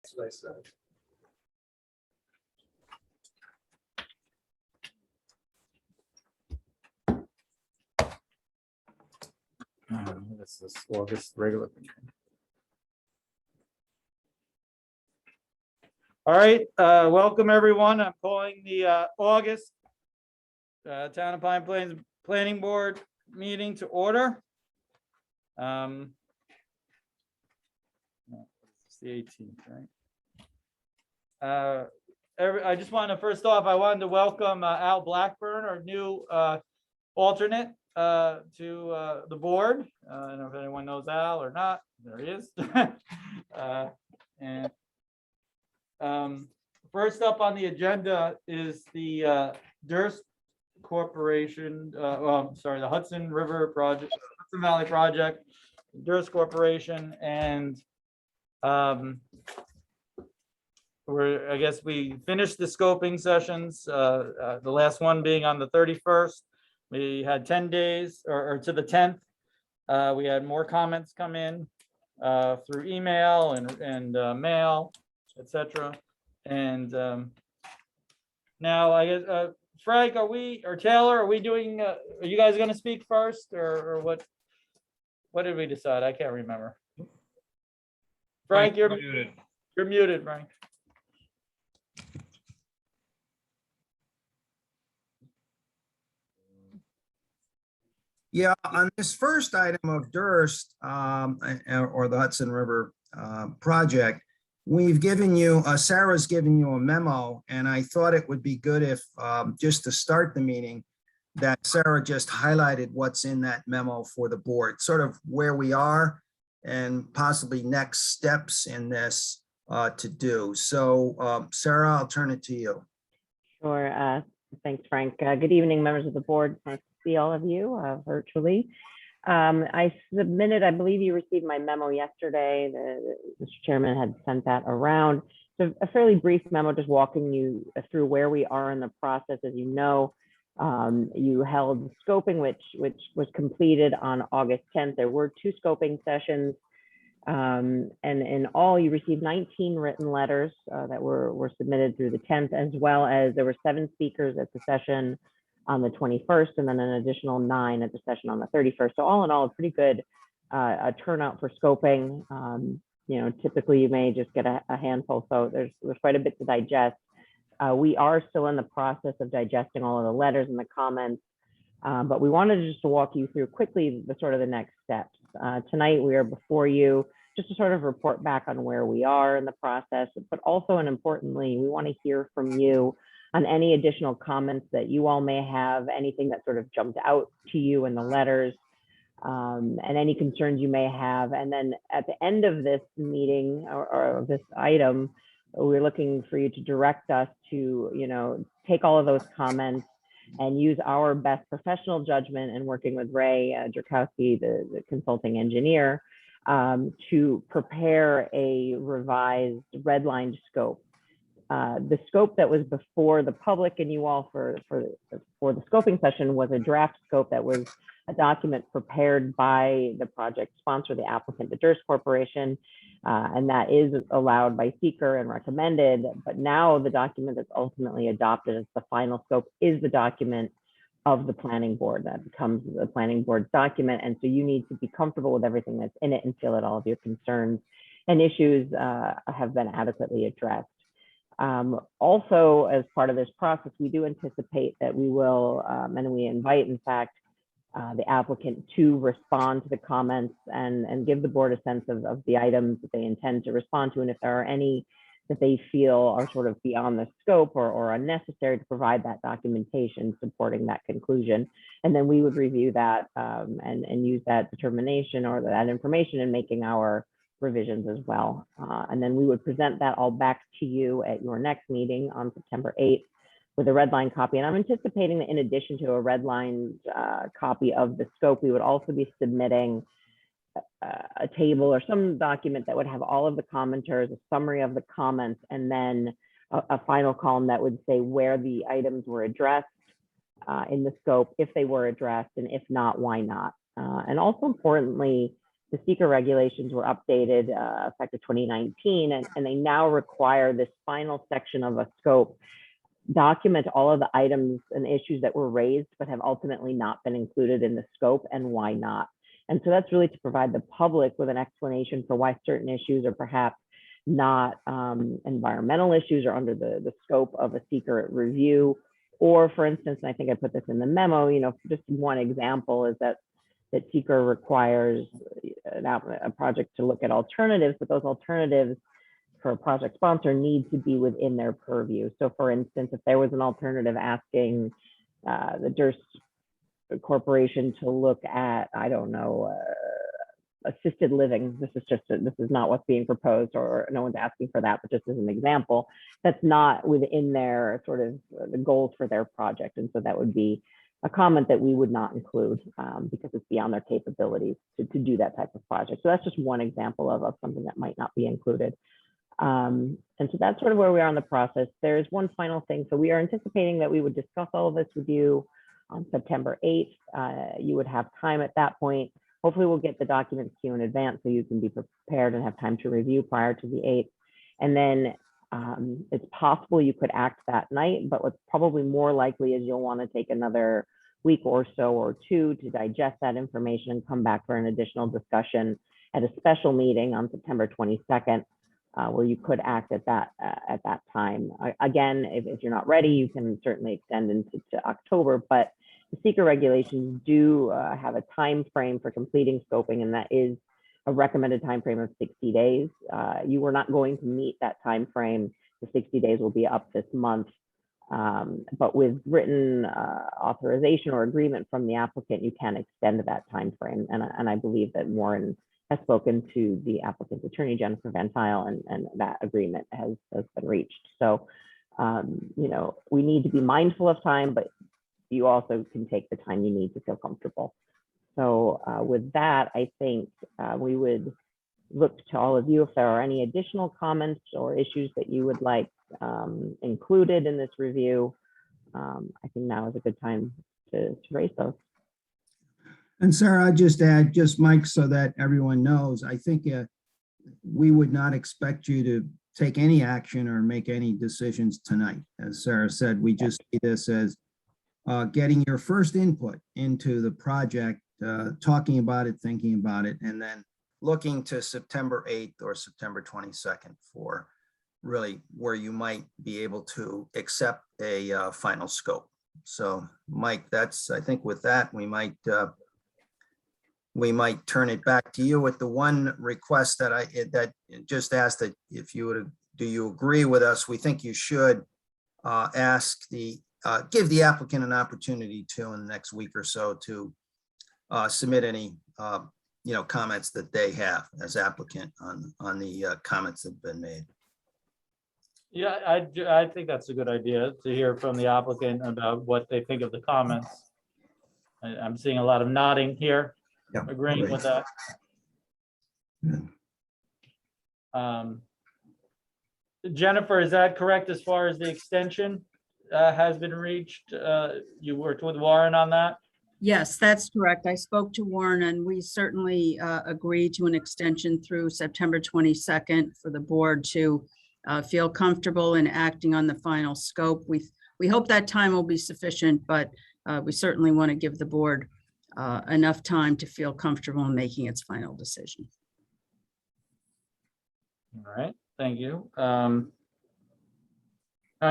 That's what I said. This is August regular. All right, welcome everyone. I'm calling the August Town of Pine Plains Planning Board meeting to order. No, it's the 18th, right? I just want to, first off, I wanted to welcome Al Blackburn, our new alternate to the board. I don't know if anyone knows Al or not. There he is. First up on the agenda is the Durst Corporation, the Hudson River Project, Hudson Valley Project, Durst Corporation, and I guess we finished the scoping sessions, the last one being on the 31st. We had 10 days, or to the 10th. We had more comments come in through email and mail, etc. And now I guess Frank, or Taylor, are you guys going to speak first, or what? What did we decide? I can't remember. Frank, you're muted. You're muted, Frank. Yeah, on this first item of Durst or the Hudson River project, we've given you, Sarah's given you a memo, and I thought it would be good if just to start the meeting, that Sarah just highlighted what's in that memo for the board, sort of where we are and possibly next steps in this to do. So Sarah, I'll turn it to you. Sure. Thanks, Frank. Good evening, members of the board. Nice to see all of you virtually. I submitted, I believe you received my memo yesterday. Mr. Chairman had sent that around. So a fairly brief memo just walking you through where we are in the process. As you know, you held scoping, which was completed on August 10th. There were 2 scoping sessions. And in all, you received 19 written letters that were submitted through the 10th, as well as there were 7 speakers at the session on the 21st, and then an additional 9 at the session on the 31st. So all in all, a pretty good turnout for scoping. You know, typically you may just get a handful, so there's quite a bit to digest. We are still in the process of digesting all of the letters and the comments, but we wanted just to walk you through quickly the next steps. Tonight we are before you just to sort of report back on where we are in the process, but also, and importantly, we want to hear from you on any additional comments that you all may have, anything that sort of jumped out to you in the letters, and any concerns you may have. And then at the end of this meeting or this item, we're looking for you to direct us to, you know, take all of those comments and use our best professional judgment and working with Ray Drakowski, the consulting engineer, to prepare a revised redlined scope. The scope that was before the public and you all for the scoping session was a draft scope that was a document prepared by the project sponsor, the applicant, the Durst Corporation, and that is allowed by seeker and recommended. But now the document that's ultimately adopted as the final scope is the document of the planning board. That becomes the planning board's document, and so you need to be comfortable with everything that's in it and feel that all of your concerns and issues have been adequately addressed. Also, as part of this process, we do anticipate that we will, and we invite, in fact, the applicant to respond to the comments and give the board a sense of the items that they intend to respond to, and if there are any that they feel are sort of beyond the scope or unnecessary, to provide that documentation supporting that conclusion. And then we would review that and use that determination or that information in making our revisions as well. And then we would present that all back to you at your next meeting on September 8th with a red line copy. And I'm anticipating that in addition to a red line copy of the scope, we would also be submitting a table or some document that would have all of the commenters, a summary of the comments, and then a final column that would say where the items were addressed in the scope, if they were addressed, and if not, why not. And also importantly, the seeker regulations were updated effective 2019, and they now require this final section of a scope document all of the items and issues that were raised but have ultimately not been included in the scope and why not. And so that's really to provide the public with an explanation for why certain issues are perhaps not environmental issues or under the scope of a seeker review. Or for instance, and I think I put this in the memo, just one example is that seeker requires a project to look at alternatives, but those alternatives for a project sponsor need to be within their purview. So for instance, if there was an alternative asking the Durst Corporation to look at, I don't know, assisted living, this is not what's being proposed, or no one's asking for that, but just as an example, that's not within their sort of the goals for their project. And so that would be a comment that we would not include because it's beyond their capabilities to do that type of project. So that's just one example of something that might not be included. And so that's sort of where we are in the process. There's one final thing. So we are anticipating that we would discuss all of this with you on September 8th. You would have time at that point. Hopefully we'll get the documents to you in advance so you can be prepared and have time to review prior to the 8th. And then it's possible you could act that night, but what's probably more likely is you'll want to take another week or so or two to digest that information and come back for an additional discussion at a special meeting on September 22nd. Where you could act at that time. Again, if you're not ready, you can certainly extend into October, but the seeker regulations do have a time frame for completing scoping, and that is a recommended time frame of 60 days. You were not going to meet that time frame. The 60 days will be up this month, but with written authorization or agreement from the applicant, you can extend that time frame. And I believe that Warren has spoken to the applicant's attorney, Jennifer Van Tile, and that agreement has been reached. So, we need to be mindful of time, but you also can take the time you need to feel comfortable. So with that, I think we would look to all of you if there are any additional comments or issues that you would like included in this review. I think now is a good time to raise those. And Sarah, I'd just add, Mike, so that everyone knows, I think we would not expect you to take any action or make any decisions tonight. As Sarah said, we just see this as getting your first input into the project, talking about it, thinking about it, and then looking to September 8th or September 22nd for really where you might be able to accept a final scope. So Mike, I think with that, we might turn it back to you with the one request that just asked that if you would, do you agree with us? We think you should give the applicant an opportunity to, in the next week or so, to submit any comments that they have as applicant on the comments that have been made. Yeah, I think that's a good idea to hear from the applicant about what they think of the comments. I'm seeing a lot of nodding here. Yeah, agreeing great. with that. Yeah. Jennifer, is that correct as far as the extension has been reached? You worked with Warren on that? Yes, that's correct. I spoke to Warren and we certainly agreed to an extension through September 22nd for the board to feel comfortable in acting on the final scope. We hope that time will be sufficient, but we certainly want to give the board enough time to feel comfortable in making its final decision. All right, thank you. I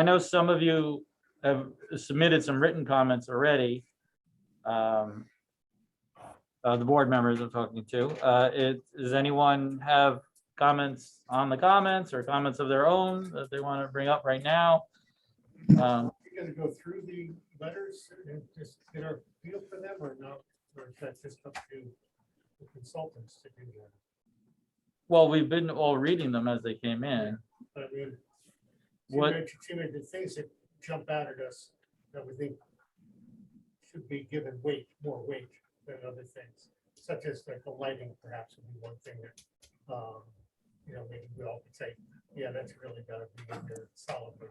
know some of you have submitted some written comments already. The board members I'm talking to. Does anyone have comments on the comments or comments of their own that they want to bring up right now? You're going to go through the letters and just get a feel for them, or no? Or is that just up to the consultants to do that? Well, we've been all reading them as they came in. I mean, What? too many things that jump out at us that we think should be given more weight than other things, such as like the lighting perhaps would be one thing that, maybe we all could say, yeah, that's really got to be in there solidly.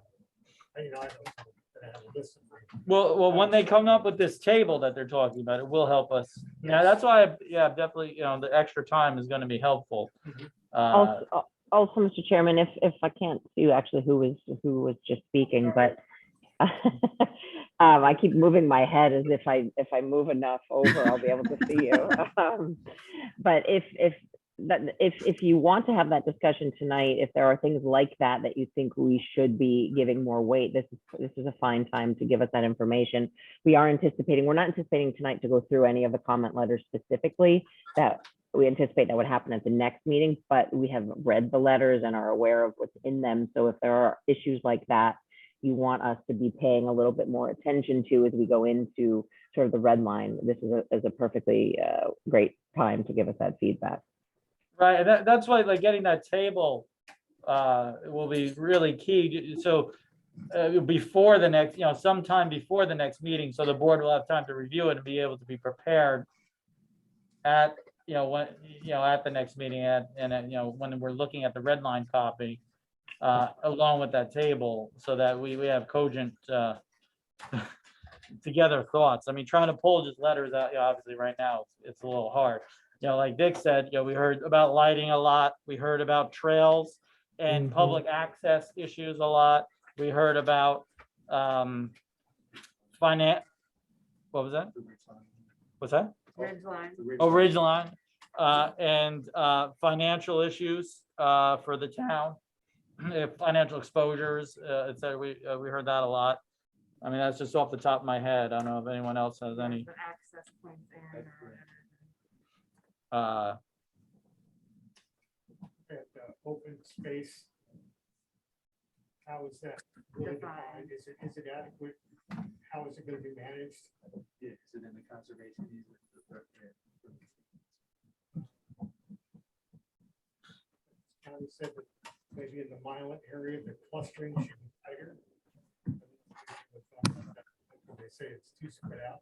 I don't know that I have a list of things. Well, when they come up with this table that they're talking about, it will help us. Yeah, that's why, yeah, definitely, the extra time is gonna be helpful. Mhm. Also, Mr. Chairman, if I can't see actually who was just speaking, but I keep moving my head as if I move enough over, I'll be able to see you. But if you want to have that discussion tonight, if there are things like that that you think we should be giving more weight, this is a fine time to give us that information. We're not anticipating tonight to go through any of the comment letters specifically. That we anticipate that would happen at the next meeting, but we have read the letters and are aware of what's in them. So if there are issues like that you want us to be paying a little bit more attention to as we go into sort of the red line, this is a perfectly great time to give us that feedback. Right, and that's why like getting that table will be really key. So before the next, sometime before the next meeting, so the board will have time to review it and be able to be prepared at, when, at the next meeting when we're looking at the red line copy along with that table, so that we have cogent together thoughts. I mean, trying to pull just letters out, obviously right now it's a little hard. Like Dick said, we heard about lighting a lot. We heard about trails and public access issues a lot. We heard about finance. What was that? What's that? Ridgeline. Oh, Ridgeline. And financial issues for the town. Financial exposures, et cetera. We heard that a lot. I mean, that's just off the top of my head. I don't know if anyone else has any. The access points and That open space. How is that really Defined. defined? Is it adequate? How is it going to be managed? Yeah, is it in the conservation easement? County said that maybe in the Milan area, the clustering should be tighter. They say it's too spread out.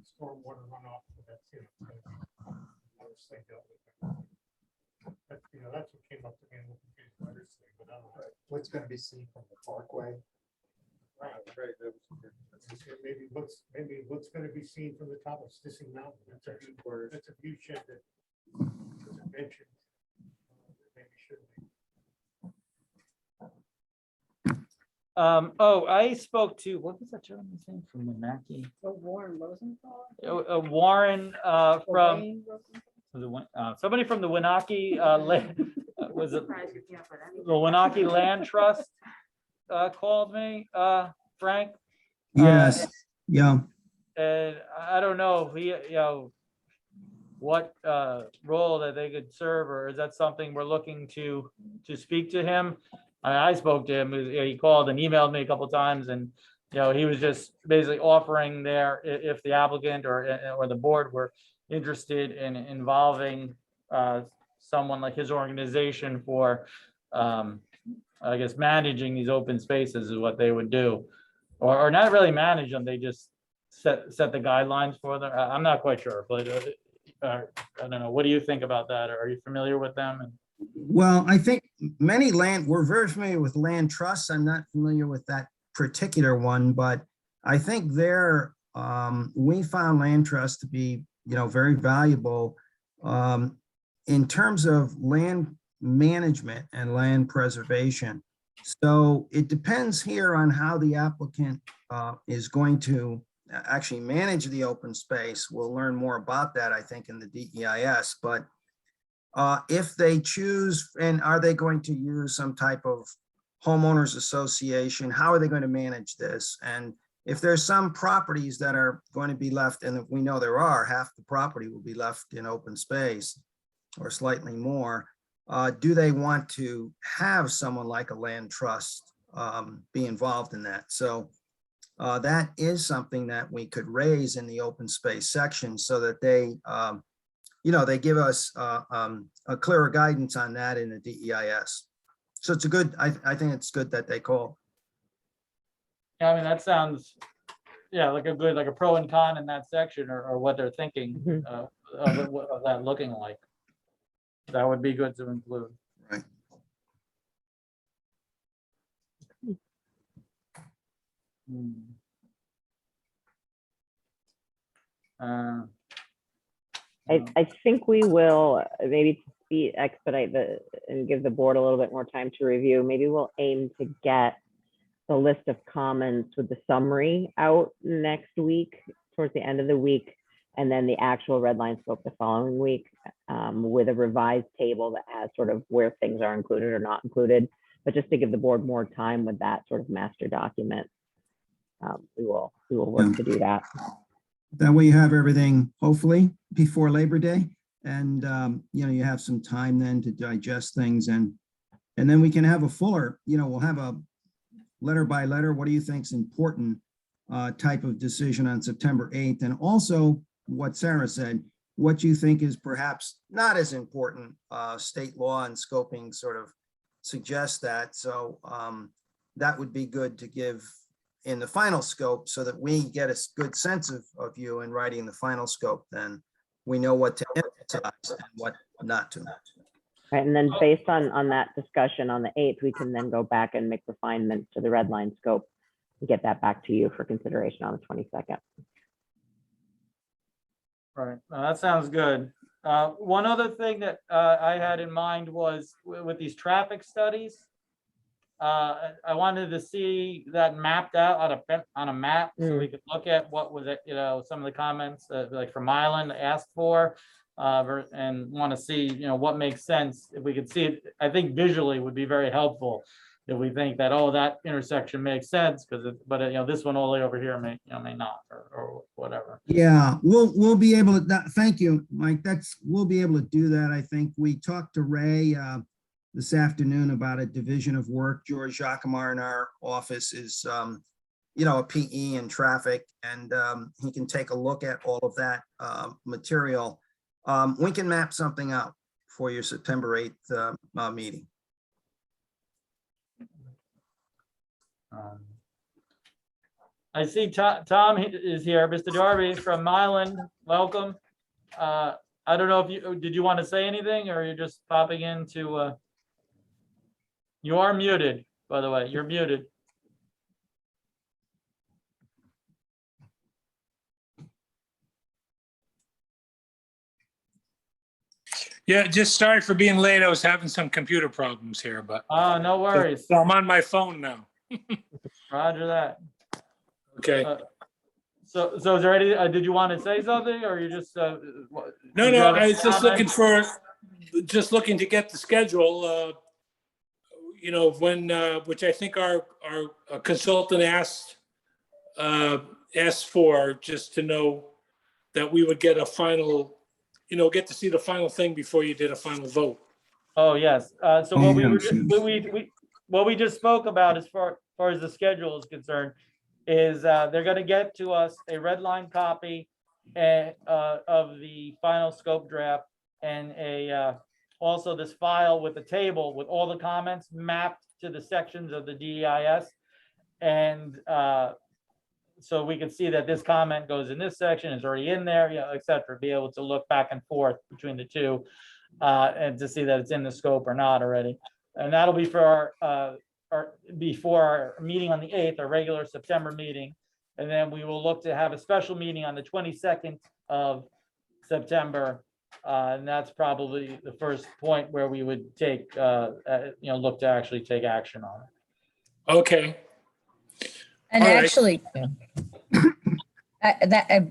Stormwater runoff, that's, dealt with. That's what came up to me in the confused letters thing, but I don't know. What's gonna be seen from the parkway? Right. Maybe what's gonna be seen from the top of Stissing Mountain. That's a view shed that was mentioned. Maybe should be. I spoke to, what was that gentleman's name from Winaki? Warren Rosenthal. Warren from somebody from the Winaki was it Surprised you can't put the Winaki Land Trust called me, Frank. Yes, yeah. And I don't know if he, what role that they could serve, or is that something we're looking to speak to him? I spoke to him. He called and emailed me a couple times, and he was just basically offering there if the applicant or the board were interested in involving someone like his organization for, I guess, managing these open spaces is what they would do, or not really manage them. They just set the guidelines for them. I'm not quite sure, but I don't know. What do you think about that? Are you familiar with them? Well, I think we're very familiar with land trusts. I'm not familiar with that particular one, but I think we found land trusts to be, very valuable in terms of land management and land preservation. So it depends here on how the applicant is going to actually manage the open space. We'll learn more about that, I think, in the DEIS, but if they choose, and are they going to use some type of homeowners association? How are they going to manage this? And if there's some properties that are going to be left, and we know there are, half the property will be left in open space or slightly more, do they want to have someone like a land trust be involved in that? So that is something that we could raise in the open space section so that they give us a clearer guidance on that in the DEIS. So it's I think it's good that they call. Yeah, I mean, that sounds, like a pro and con in that section, or what they're thinking of that looking like. That would be good to include. Right. Hmm. Uh, I think we will maybe expedite and give the board a little bit more time to review. Maybe we'll aim to get the list of comments with the summary out next week, towards the end of the week, and then the actual red line scope the following week, with a revised table that has sort of where things are included or not included. But just to give the board more time with that sort of master document, we will work to do that. That way you have everything, hopefully, before Labor Day. And, you have some time then to digest things, and then we can have a fuller, we'll have a letter by letter, what do you think is important type of decision on September 8th. And also what Sarah said, what you think is perhaps not as important. State law and scoping sort of suggest that. So that would be good to give in the final scope so that we get a good sense of you in writing the final scope. Then we know what to emphasize and what not to. Right, and then based on that discussion on the 8th, we can then go back and make refinements to the red line scope and get that back to you for consideration on the 22nd. Right, that sounds good. One other thing that I had in mind was with these traffic studies. I wanted to see that mapped out on a map so we could look at what was it, some of the comments like from Island asked for, and want to see, what makes sense. If we could see it, I think visually would be very helpful. If we think that, oh, that intersection makes sense, but this one all the way over here may not, or whatever. Yeah, we'll be able to, thank you, Mike. We'll be able to do that. I think we talked to Ray this afternoon about a division of work. George Jacquemart in our office is, a PE in traffic, and he can take a look at all of that material. We can map something out for your September 8th meeting. I see Tom is here, Mr. Darby from Myland. Welcome. I don't know if did you want to say anything, or you're just popping into? You are muted, by the way. You're muted. Yeah, just sorry for being late. I was having some computer problems here, but No worries. so I'm on my phone now. Roger that. Okay. So is there any? Did you want to say something, or you just? No, did you have I a was just comment? looking to get the schedule. When which I think our consultant asked for, just to know that we would get a final, get to see the final thing before you did a final vote. Oh, yes. So what Yes. what we just spoke about as far as the schedule is concerned is they're going to get to us a red line copy of the final scope draft, and also this file with the table with all the comments mapped to the sections of the DEIS. And so we can see that this comment goes in this section, is already in there, et cetera, be able to look back and forth between the two and to see that it's in the scope or not already. And that'll be for before our meeting on the 8th, our regular September meeting. And then we will look to have a special meeting on the 22nd of September. And that's probably the first point where we would take, look to actually take action on it. Okay. And All right. actually,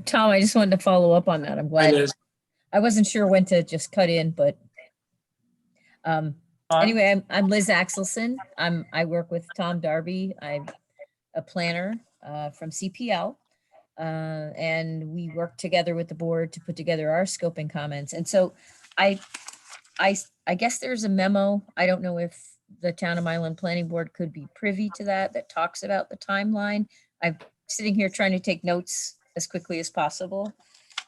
Tom, I just wanted to follow up on that. I'm Hi, glad. Liz. I wasn't sure when to just cut in, but anyway, I'm Liz Axelson. I work with Tom Darby. I'm a planner from CPL. And we work together with the board to put together our scoping comments. And so I guess there's a memo. I don't know if the Town of Island Planning Board could be privy to that talks about the timeline. I'm sitting here trying to take notes as quickly as possible.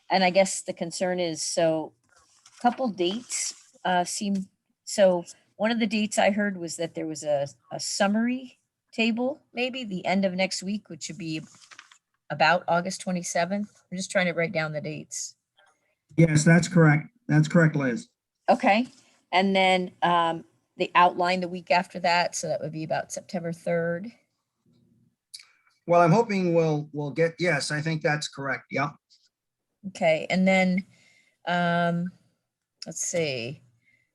And I guess the concern is, so a couple dates seem, so one of the dates I heard was that there was a summary table, maybe the end of next week, which should be about August 27th. I'm just trying to write down the dates. Yes, that's correct. That's correct, Liz. Okay. And then the outline the week after that. So that would be about September 3rd. Well, I'm hoping we'll get, yes, I think that's correct. Yep. Okay, and then, let's see,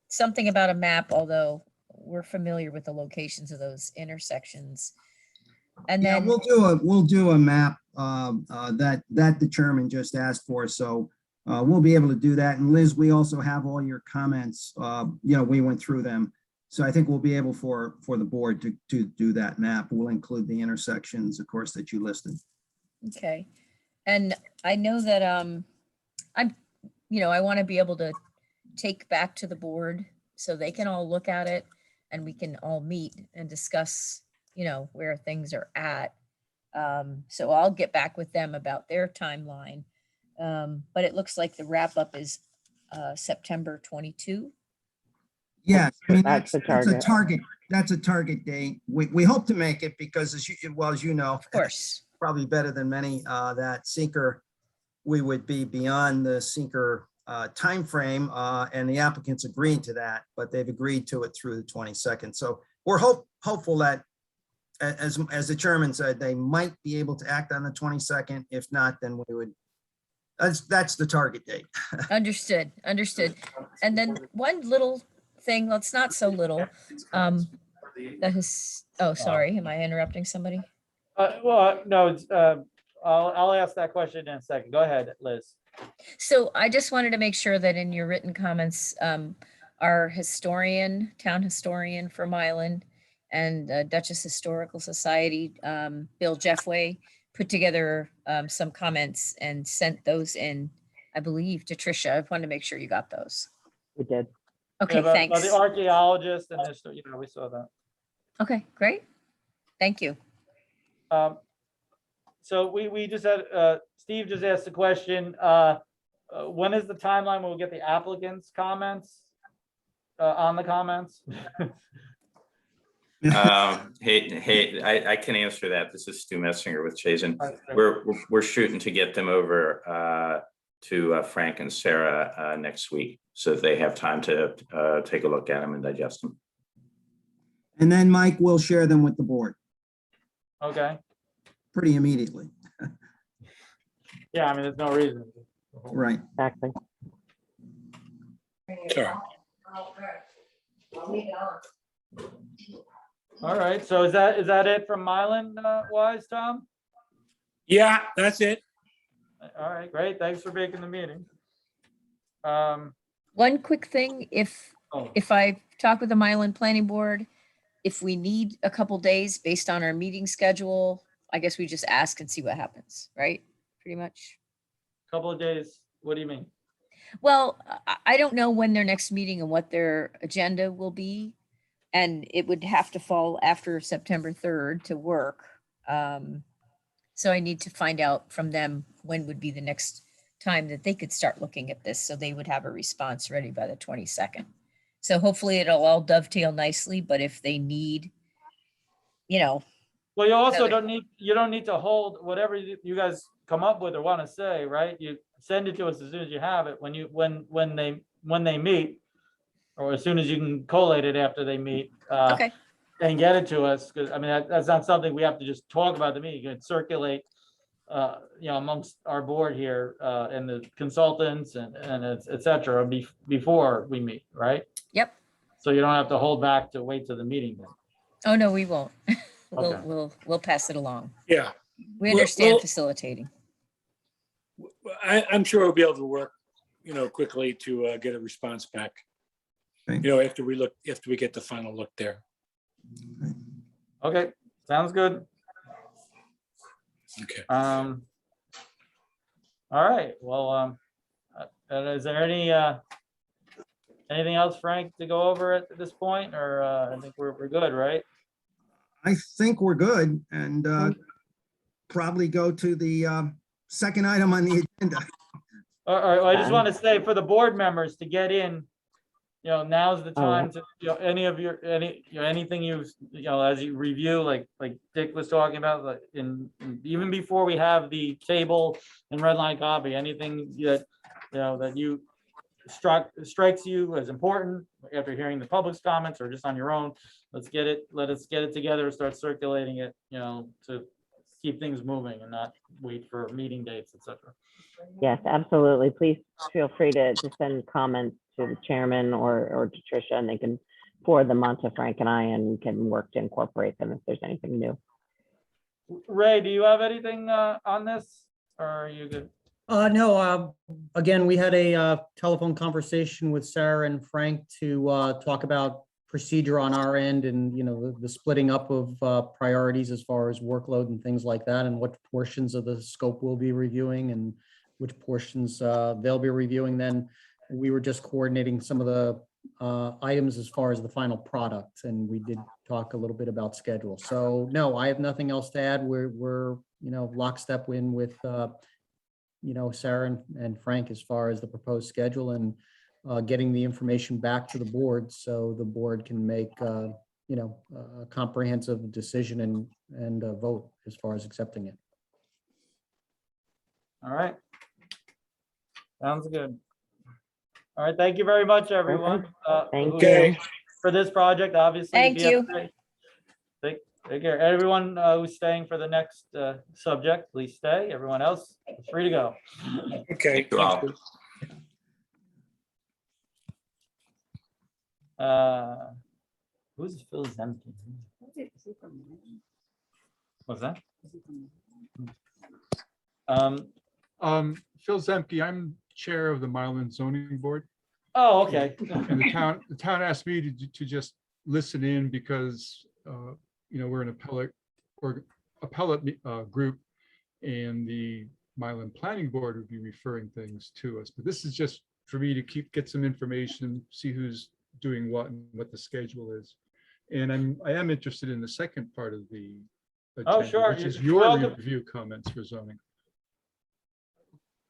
something about a map, although we're familiar with the locations of those intersections. And Yeah, then, we'll do a map that the chairman just asked for. So we'll be able to do that. And Liz, we also have all your comments. We went through them. So I think we'll be able for the board to do that map. We'll include the intersections, of course, that you listed. okay, and I know that, I want to be able to take back to the board so they can all look at it and we can all meet and discuss, where things are at. So I'll get back with them about their timeline. But it looks like the wrap up is September 22. Yes, I mean, That's the that's a target. target. That's a target date. We hope to make it because as you know, Of course. probably better than many, that seeker, we would be beyond the seeker timeframe, and the applicants agreed to that, but they've agreed to it through the 22nd. So we're hopeful that, as the chairman said, they might be able to act on the 22nd. If not, then we would, that's the target date. Understood. And then one little thing, well, it's not so little, that is, oh, sorry, am I interrupting somebody? No, it's, I'll ask that question in a second. Go ahead, Liz. So I just wanted to make sure that in your written comments, our town historian for Mylan and Dutchess Historical Society, Bill Jeffway, put together some comments and sent those in, I believe, to Tricia. I wanted to make sure you got those. We did. Okay, Yeah, by thanks. the archaeologist and this, we saw that. Okay, great. Thank you. So we just had, Steve just asked the question, when is the timeline when we'll get the applicants' comments on the comments? Hey, I can answer that. This is Stu Messinger with Chazen. We're shooting to get them over to Frank and Sarah next week, so that they have time to take a look at them and digest them. And then Mike will share them with the board Okay, pretty immediately. yeah, I mean, there's no reason. Right. Exactly. Sure. All right, so is that it from Mylan wise, Tom? Yeah, that's it. All right, great. Thanks for making the meeting. One quick thing, if Oh, I talk with the Mylan Planning Board, if we need a couple days based on our meeting schedule, I guess we just ask and see what happens, right? Pretty much. couple of days, what do you mean? Well, I don't know when their next meeting and what their agenda will be. And it would have to fall after September 3rd to work. So I need to find out from them when would be the next time that they could start looking at this. So they would have a response ready by the 22nd. So hopefully it'll all dovetail nicely, but if they need, Well, you also Another- you don't need to hold whatever you guys come up with or want to say, right? You send it to us as soon as you have it, when they meet, or as soon as you can collate it after they meet. okay, And get it to us, because I mean, that's not something we have to just talk about the meeting. You can circulate, amongst our board here, and the consultants and et cetera, before we meet, right? yep. So you don't have to hold back to wait to the meeting then. Oh, no, we won't. Okay. We'll pass it along. Yeah, We Well- understand well- facilitating. I'm sure we'll be able to work, quickly to get a response back. Okay. After we get the final look there. Okay, sounds good. Okay. All right, well, is there anything else, Frank, to go over at this point, or I think we're good, right? I think we're good, and probably go to the second item on the agenda. All right, I just want to say for the board members to get in, now's the Oh, yeah. time to, anything as you review, like Dick was talking about, like even before we have the table and red line copy, anything that, that you strikes you as important after hearing the public's comments or just on your own, let us get it together, start circulating it, to keep things moving and not wait for meeting dates, et cetera. Yes, absolutely. Please feel free to send comments to the chairman or to Tricia, and they can forward them on to Frank and I, and we can work to incorporate them if there's anything new. Ray, do you have anything on this, or are you good? No, again, we had a telephone conversation with Sarah and Frank to talk about procedure on our end and, you know, the splitting up of priorities as far as workload and things like that, and what portions of the scope we'll be reviewing and which portions they'll be reviewing. Then we were just coordinating some of the items as far as the final product, and we did talk a little bit about schedule. So no, I have nothing else to add. We're you know, lockstep in with you know, Sarah and Frank as far as the proposed schedule and getting the information back to the board so the board can make you know, a comprehensive decision and vote as far as accepting it. All right. Sounds good. All right, thank you very much, everyone. Thank who's Okay. For this project, obviously. Thank you. BFJ. Take care. Everyone who's staying for the next subject, please stay. Everyone else is free to go. Okay. you all. Who's Phil Zemke? What's that? Phil Zemke, I'm chair of the Milan Zoning Board, Oh, okay. and the town asked me to just listen in because, you know, we're an appellate group, and the Milan Planning Board would be referring things to us. But this is just for me to get some information, see who's doing what and what the schedule is. And I am interested in the second part of the agenda, sure. which is You're your welcome. review comments for zoning.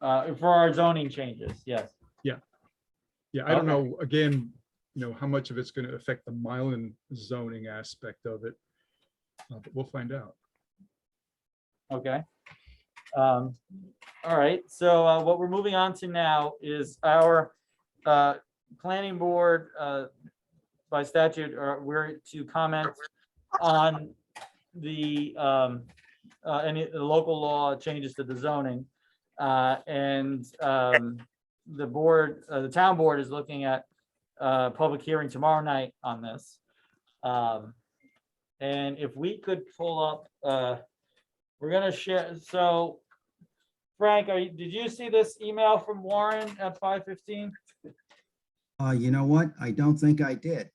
For our zoning changes, yes. Yeah, I don't Okay. know, again, you know, how much of it's going to affect the Milan zoning aspect of it, but we'll find out. Okay. All right, so what we're moving on to now is our planning board by statute, we're to comment on the any local law changes to the zoning. And the board, the town board is looking at public hearing tomorrow night on this. And if we could pull up, we're gonna share, so Frank, did you see this email from Warren at 5:15? You know what? I don't think I did.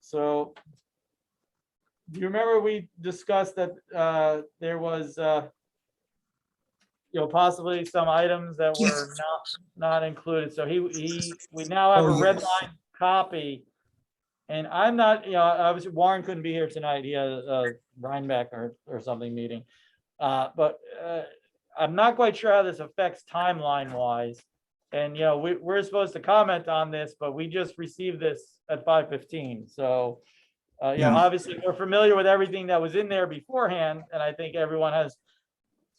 So do you remember we discussed that there was you know, possibly some items that were not included. So we now have Oh, a red yes. line copy. And I'm not, you know, obviously Warren couldn't be here tonight. He had a Rhinebeck or something meeting. But I'm not quite sure how this affects timeline wise. And, you know, we're supposed to comment on this, but we just received this at 5:15. So, you know, Yeah. obviously we're familiar with everything that was in there beforehand. And I think everyone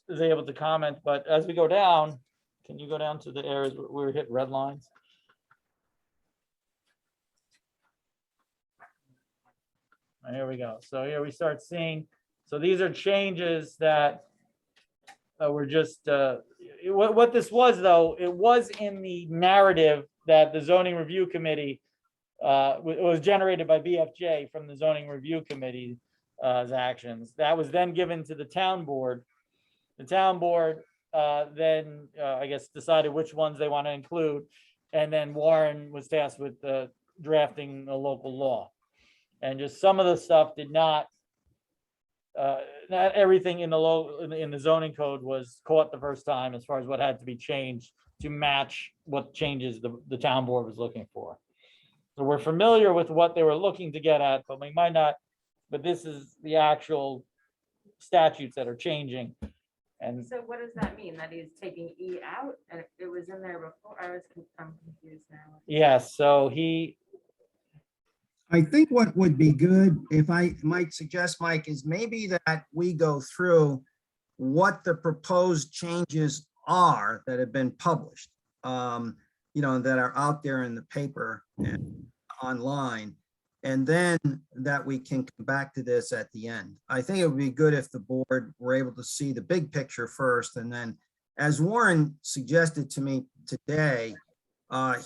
is able to comment, but as we go down, can you go down to the areas where we hit red lines? Here we go. So here we start seeing, so these are changes that were just, what this was though, it was in the narrative that the zoning review committee was generated by BFJ from the zoning review committee's actions. That was then given to the town board. The town board then, I guess, decided which ones they want to include. And then Warren was tasked with drafting a local law. And just some of the stuff did not everything in the zoning code was caught the first time as far as what had to be changed to match what changes the town board was looking for. So we're familiar with what they were looking to get at, but we might not, but this is the actual statutes that are changing. And So what does that mean? That he's taking E out and it was in there before? I'm confused now. yes, so I think what would be good, if I might suggest, Mike, is maybe that we go through what the proposed changes are that have been published, you know, that are out there in the paper and online. and then that we can come back to this at the end. I think it would be good if the board were able to see the big picture first, and then, as Warren suggested to me today,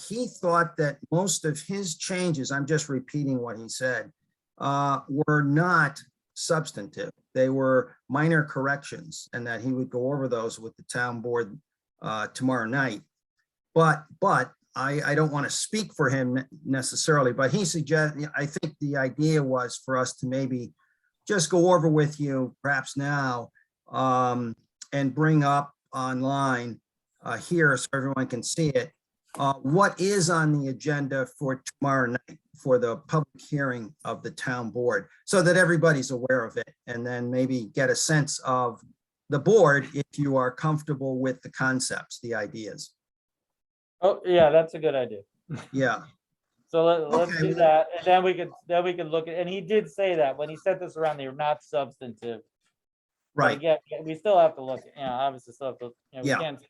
he thought that most of his changes, I'm just repeating what he said, were not substantive. They were minor corrections, and that he would go over those with the town board tomorrow night. But I don't want to speak for him necessarily, but he suggested, I think the idea was for us to maybe just go over with you perhaps now and bring up online here so everyone can see it. What is on the agenda for tomorrow night for the public hearing of the town board, so that everybody's aware of it, and then maybe get a sense of the board if you are comfortable with the concepts, the ideas. Oh, yeah, that's a good idea. Yeah, So let's Okay, do well- that, and then we can look at, and he did say that when he sent this around, they were not substantive. But right. again, we still have to look, obviously still have to, we Yeah. can't.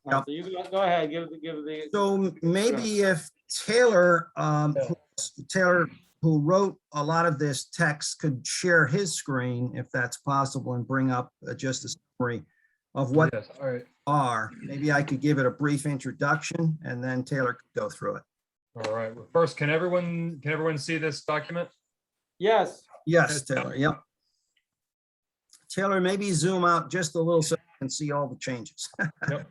Yeah. So you go ahead, give the. So maybe if Taylor, Taylor, who wrote a lot of this text, could share his screen if that's possible and bring up just a summary of what Yes, all right, are. Maybe I could give it a brief introduction and then Taylor could go through it. all right. Well, first, can everyone see this document? Yes, Yes, Taylor, yep. Taylor, maybe zoom out just a little so you can see all the changes. Yep.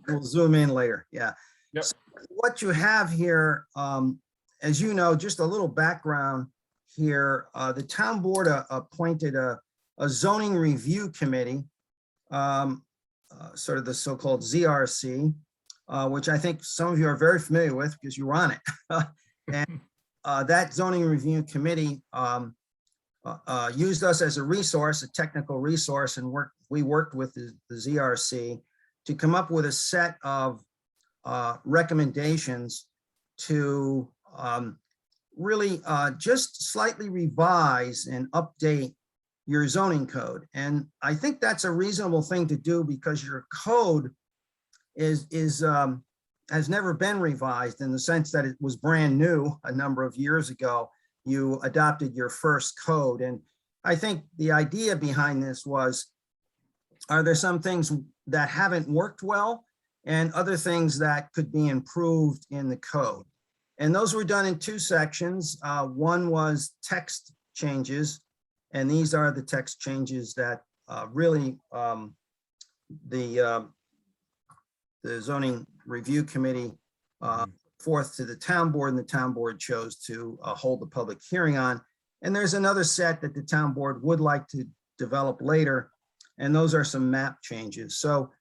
We'll zoom in later, yeah. Yep. So what you have here, as you know, just a little background here, the town board appointed a zoning review committee, sort of the so-called ZRC, which I think some of you are very familiar with because you were on it. And that zoning review committee used us as a resource, a technical resource, and we worked with the ZRC to come up with a set of recommendations to really just slightly revise and update your zoning code. And I think that's a reasonable thing to do because your code has never been revised in the sense that it was brand new a number of years ago. You adopted your first code. And I think the idea behind this was, are there some things that haven't worked well and other things that could be improved in the code? And those were done in two sections. One was text changes, and these are the text changes that really the zoning review committee forth to the town board, and the town board chose to hold the public hearing on. And there's another set that the town board would like to develop later, and those are some map changes. So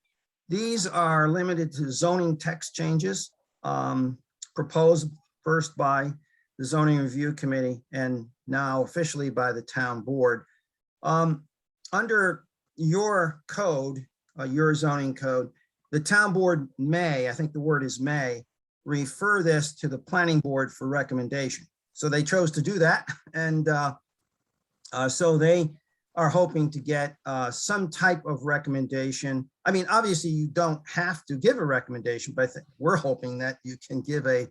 these are limited to zoning text changes proposed first by the zoning review committee and now officially by the town board. Under your code, your zoning code, the town board may, I think the word is may, refer this to the planning board for recommendation. So they chose to do that. And so they are hoping to get some type of recommendation. I mean, obviously you don't have to give a recommendation, but I think we're hoping that you can give a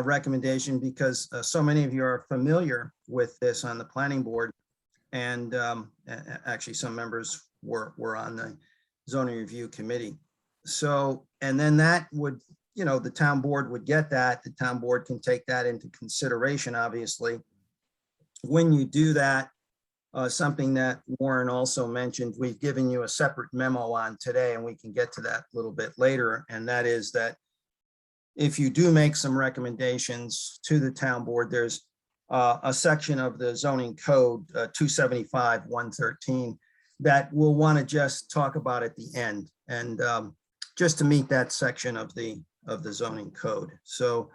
recommendation because so many of you are familiar with this on the planning board. And actually some members were on the zoning review committee. So, and then that would, the town board would get that. The town board can take that into consideration, obviously. When you do that, something that Warren also mentioned, we've given you a separate memo on today, and we can get to that a little bit later. And that is that if you do make some recommendations to the town board, there's a section of the zoning code 275-113 that we'll want to just talk about at the end, and just to meet that section of the zoning code. So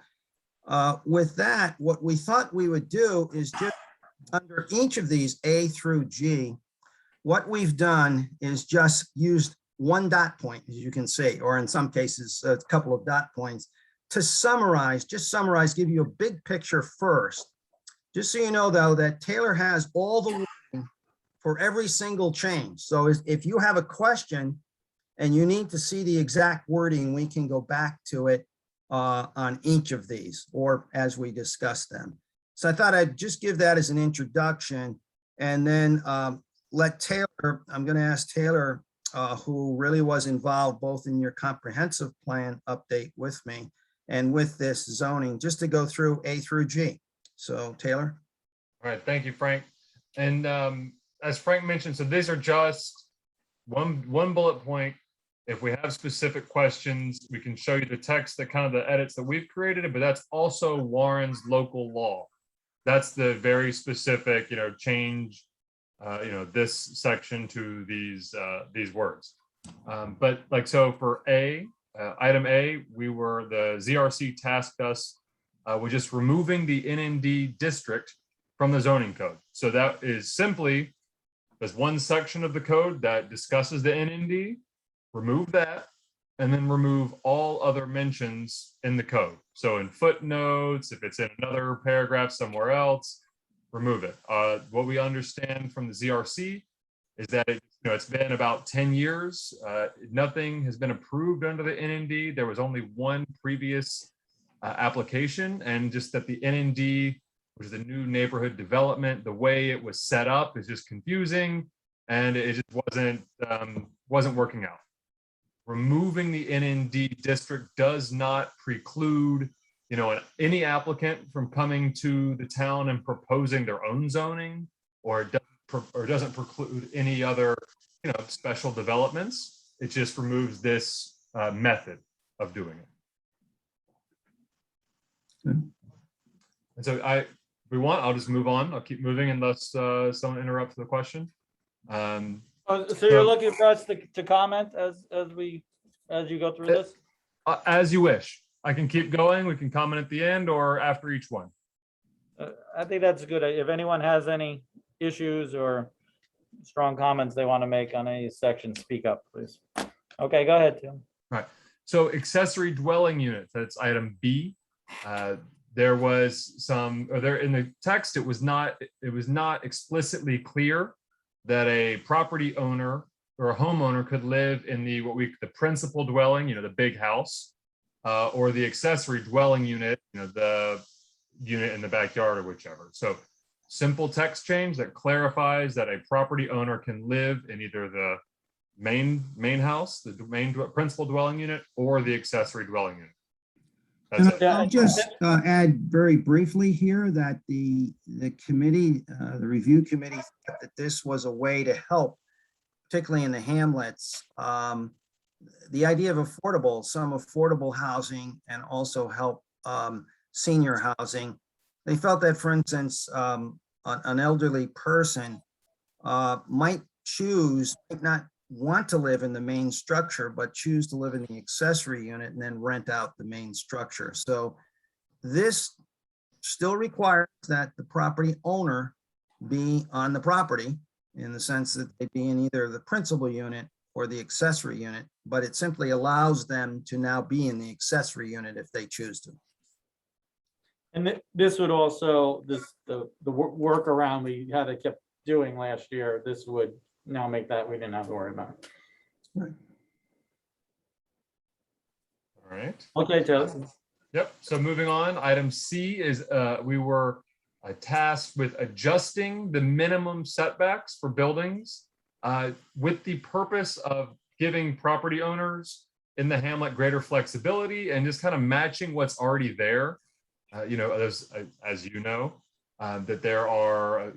with that, what we thought we would do is just under each of these A through G, what we've done is just used one dot point, as you can see, or in some cases, a couple of dot points to summarize, give you a big picture first. Just so you know, though, that Taylor has all the wording for every single change. So if you have a question and you need to see the exact wording, we can go back to it on each of these, or as we discuss them. So I thought I'd just give that as an introduction, and then let Taylor, I'm going to ask Taylor, who really was involved both in your comprehensive plan update with me and with this zoning, just to go through A through G. So Taylor? All right, thank you, Frank. And as Frank mentioned, so these are just one bullet point. If we have specific questions, we can show you the text, that kind of the edits that we've created, but that's also Warren's local law. That's the very specific, change, this section to these words. But like, so for item A, the ZRC tasked us with just removing the NND district from the zoning code. So that is simply, there's one section of the code that discusses the NND, remove that, and then remove all other mentions in the code. So in footnotes, if it's in another paragraph somewhere else, remove it. What we understand from the ZRC is that it's been about 10 years. Nothing has been approved under the NND. There was only one previous application, and just that the NND, which is the new neighborhood development, the way it was set up is just confusing, and it just wasn't working out. Removing the NND district does not preclude, any applicant from coming to the town and proposing their own zoning, or doesn't preclude any other, special developments. It just removes this method of doing it. And so I'll just move on. I'll keep moving unless someone interrupts the question. So you're looking for us to comment as you go through this? As you wish. I can keep going. We can comment at the end or after each one. I think that's good. If anyone has any issues or strong comments they want to make on any section, speak up, please. Okay, go ahead, Tim. Right. So accessory dwelling units, that's item B. There was in the text, it was not explicitly clear that a property owner or a homeowner could live in the principal dwelling, the big house, or the accessory dwelling unit, the unit in the backyard or whichever. So simple text change that clarifies that a property owner can live in either the main house, the main principal dwelling unit, or the accessory dwelling unit. That's it. I'll just add very briefly here that the committee, the review committee, thought that this was a way to help, particularly in the hamlets, the idea of some affordable housing, and also help senior housing. They felt that, for instance, an elderly person might not want to live in the main structure, but choose to live in the accessory unit and then rent out the main structure. So this still requires that the property owner be on the property, in the sense that they be in either the principal unit or the accessory unit, but it simply allows them to now be in the accessory unit if they choose to. And this would also, the workaround we had kept doing last year, this would now make that we didn't have to worry about. Right. All right. Okay, Taylor. Yep. So moving on, item C is we were tasked with adjusting the minimum setbacks for buildings with the purpose of giving property owners in the hamlet greater flexibility and just kind of matching what's already there. As you know, that there are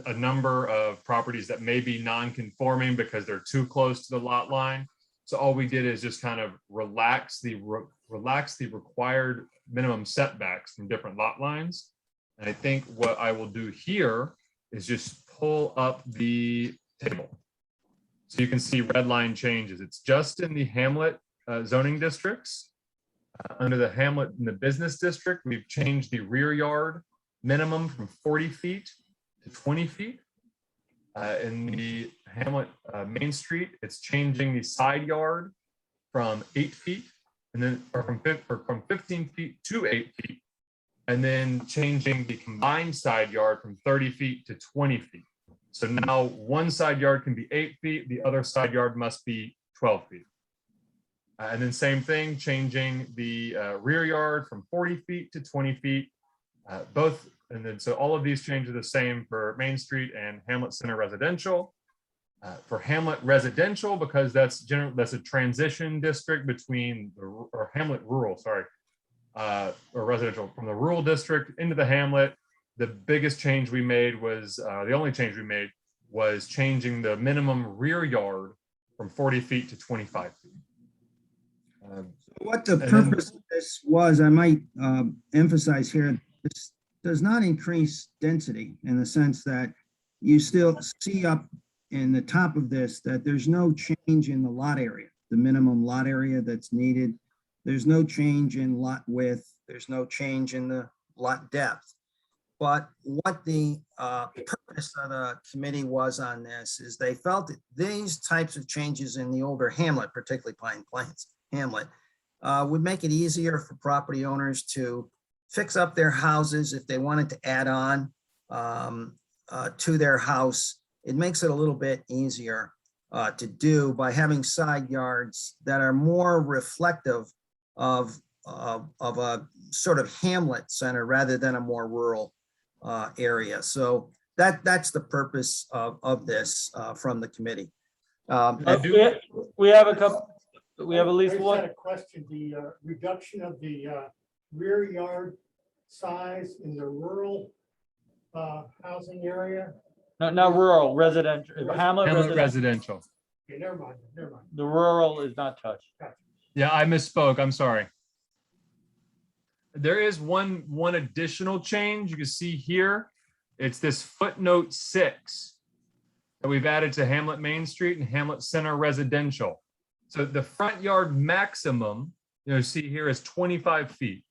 a number of properties that may be non-conforming because they're too close to the lot line. So all we did is just kind of relax the required minimum setbacks from different lot lines. And I think what I will do here is just pull up the table. So you can see red line changes. It's just in the hamlet zoning districts. Under the hamlet in the business district, we've changed the rear yard minimum from 40 feet to 20 feet. In the hamlet Main Street, it's changing the side yard from 8 feet and then from 15 feet to 8 feet, and then changing the combined side yard from 30 feet to 20 feet. So now one side yard can be 8 feet, the other side yard must be 12 feet. And then same thing, changing the rear yard from 40 feet to 20 feet. Both, and then so all of these changes are the same for Main Street and Hamlet Center Residential. For Hamlet Residential, because that's a transition district between or Hamlet Rural, sorry, or residential from the rural district into the Hamlet. The biggest change we made was the only change we made was changing the minimum rear yard from 40 feet to 25 feet. What the And then- purpose of this was, I might emphasize here, this does not increase density in the sense that you still see up in the top of this that there's no change in the lot area, the minimum lot area that's needed. There's no change in lot width. There's no change in the lot depth. But what the purpose of the committee was on this is they felt that these types of changes in the older Hamlet, particularly Pine Plains Hamlet, would make it easier for property owners to fix up their houses if they wanted to add on to their house. It makes it a little bit easier to do by having side yards that are more reflective of a sort of hamlet center rather than a more rural area. So that's the purpose of this from the committee. We have a couple, we have at I least just one. had a question, the reduction of the rear yard size in the rural housing area. No, not rural, residential, Hamlet Hamlet residential. Residential. Okay, never mind, never mind. The rural is not touched. Yeah, I misspoke. I'm sorry. There is one additional change you can see here. It's this footnote 6 that we've added to Hamlet Main Street and Hamlet Center Residential. So the front yard maximum, see here is 25 feet.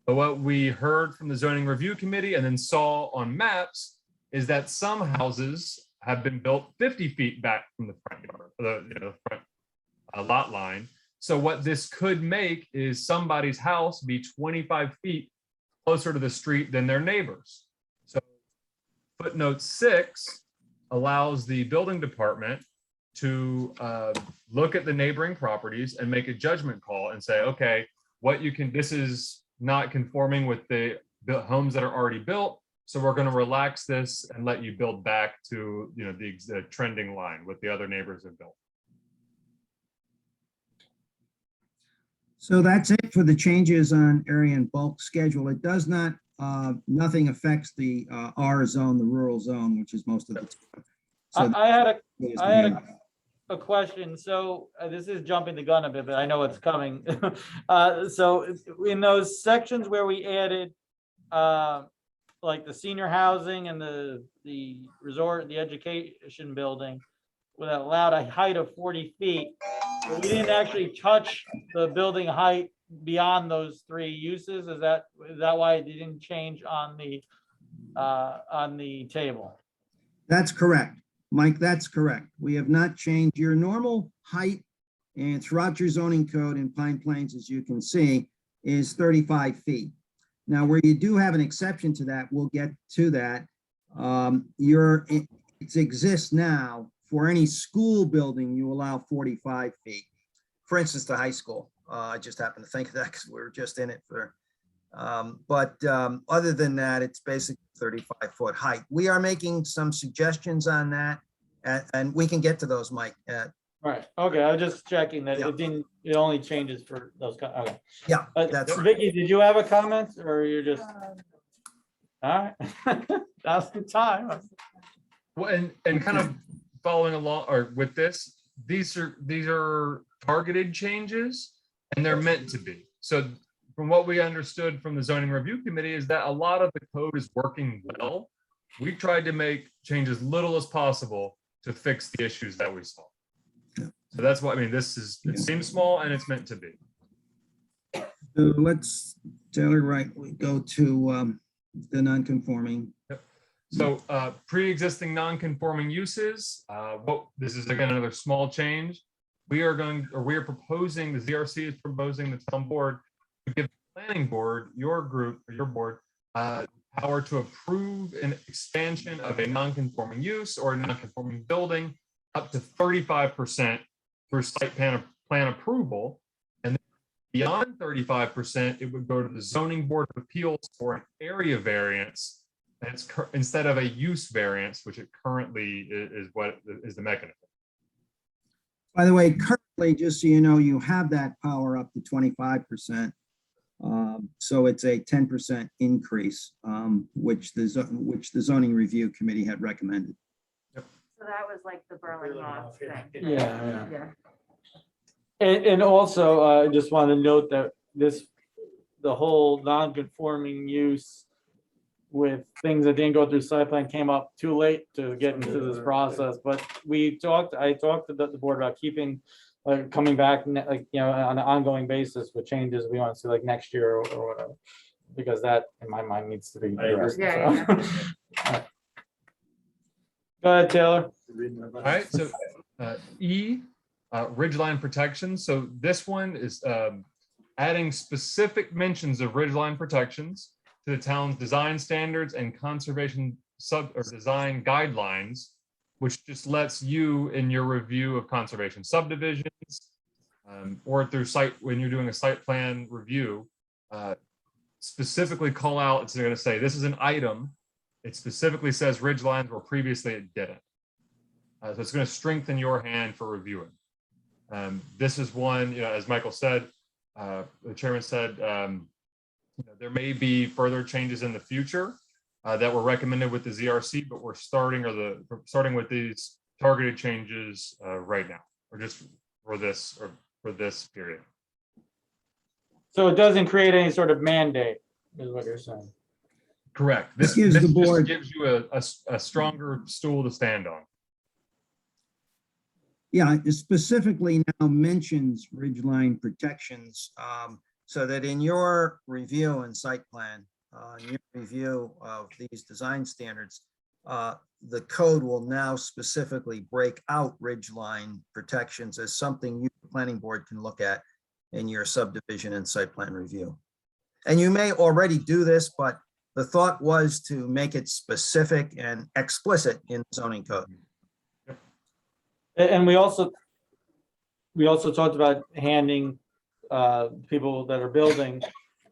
But what we heard from the zoning review committee and then saw on maps is that some houses have been built 50 feet back from the front yard, the front lot line. So what this could make is somebody's house be 25 feet closer to the street than their neighbors. So footnote 6 allows the building department to look at the neighboring properties and make a judgment call and say, okay, this is not conforming with the homes that are already built. So we're going to relax this and let you build back to, the trending line what the other neighbors have built. So that's it for the changes on area and bulk schedule. It does not, nothing affects the R zone, the rural zone, which is most of the time. So I had a question. So this is jumping the gun a bit, but I know it's coming. So in those sections where we added like the senior housing and the resort, the education building, that allowed a height of 40 feet, but we didn't actually touch the building height beyond those 3 uses. Is that why it didn't change on the table? That's correct, Mike, that's correct. We have not changed your normal height, and throughout your zoning code in Pine Plains, as you can see, is 35 feet. Now, where you do have an exception to that, we'll get to that. It exists now. For any school building, you allow 45 feet. For instance, the high school. I just happened to think of that because we were just in it for. But other than that, it's basically 35-foot height. We are making some suggestions on that, and we can get to those, Mike. Right. Okay. I was just checking that Yeah. it only changes for those. Okay. Yeah, that's right. Vicky, did you have a comment or you're just? All right. That's the time. Well, and kind of following along or with this, these are targeted changes and they're meant to be. So from what we understood from the zoning review committee is that a lot of the code is working well. We tried to make change as little as possible to fix the issues that we saw. So that's what, it seems small and it's meant to be. So let's, Taylor, right, we go to the non-conforming. So pre-existing non-conforming uses, this is again another small change. We are proposing, the ZRC is proposing the town board to give the planning board, your group, or your board, power to approve an expansion of a non-conforming use or a non-conforming building up to 35% through site plan approval Beyond 35%, it would go to the zoning board of appeals for an area variance. And it's instead of a use variance, which it currently is what is the mechanism. By the way, currently, just so you know, you have that power up to 25%. So it's a 10% increase, which the zoning review committee had recommended. So that was like the Berlin Moss thing. Yeah. Yeah. And also, I just want to note that the whole non-conforming use with things that didn't go through site plan came up too late to get into this process, but I talked to the board about keeping, coming back, on an ongoing basis with changes we want to see like next year or whatever, because that, in my mind, needs to be addressed. Yeah, so. Go ahead, Taylor. All right, so E, ridgeline protection. So this one is adding specific mentions of ridgeline protections to the town's design standards and conservation design guidelines, which just lets you in your review of conservation subdivisions or through when you're doing a site plan review, specifically call out, it's going to say, this is an item. It specifically says ridge lines where previously it didn't. So it's going to strengthen your hand for reviewing. This is one, as Michael said, the chairman said, there may be further changes in the future that were recommended with the ZRC, but we're starting with these targeted changes right now, or just for this period. So it doesn't create any sort of mandate, is what you're saying. Correct. This gives the just board- gives you a stronger stool to stand on. Yeah, it specifically now mentions ridgeline protections, so that in your review and site plan, in your review of these design standards, the code will now specifically break out ridgeline protections as something you, the planning board, can look at in your subdivision and site plan review. And you may already do this, but the thought was to make it specific and explicit in zoning code. And we also talked about handing people that are building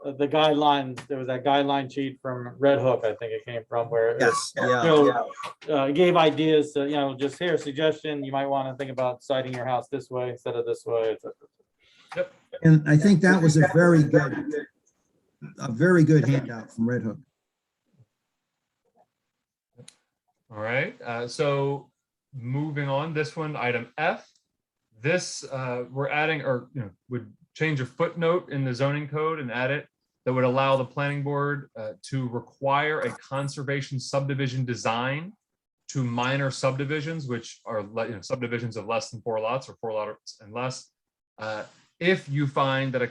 the guidelines. There was that guideline sheet from Red Hook, I think it came from, where it Yes, yeah. gave ideas to, just here, suggestion, you might want to think about siting your house this way instead of this way, etc. Yep. And I think that was a very good handout from Red Hook. All right, so moving on, this one, item F, this we're adding, or would change a footnote in the zoning code and add it that would allow the planning board to require a conservation subdivision design to minor subdivisions, which are subdivisions of less than 4 lots or 4 lots and less. If you find that a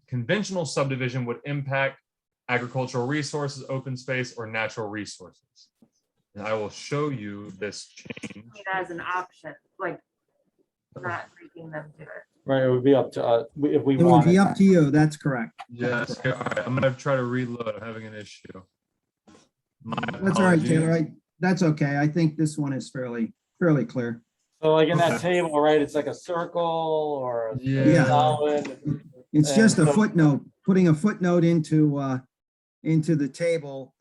conventional subdivision would impact agricultural resources, open space, or natural resources. And I will show you this change. As an option, like not making them do it. Right, it would be up to us if we It would want. be up to you, that's correct. Yes, all right, I'm gonna try to reload, I'm having an issue. My That's all right, apologies. Taylor, that's okay. I think this one is fairly clear. So like in that Okay. table, right, it's like a circle or a Yeah. solid. It's just a And so- footnote, putting a footnote into the table,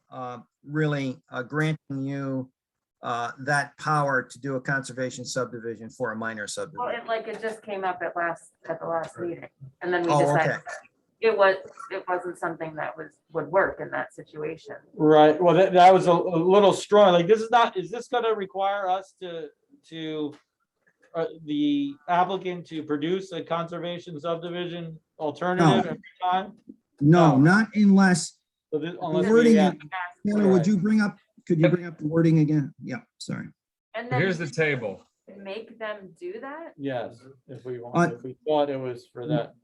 really granting you that power to do a conservation subdivision for a minor Well, subdivision. it just came up at the last meeting, and then we Oh, decided okay. it wasn't something that would work in that situation. Right, well, that was a little strong, like, is this gonna require us to the applicant to produce a conservation subdivision alternative every time? No, No. not unless, Unless wording we, it- Taylor, would Right. you could you bring up the wording again? Yeah, sorry. And then Here's the table. make them do that? yes, if we thought it was for that.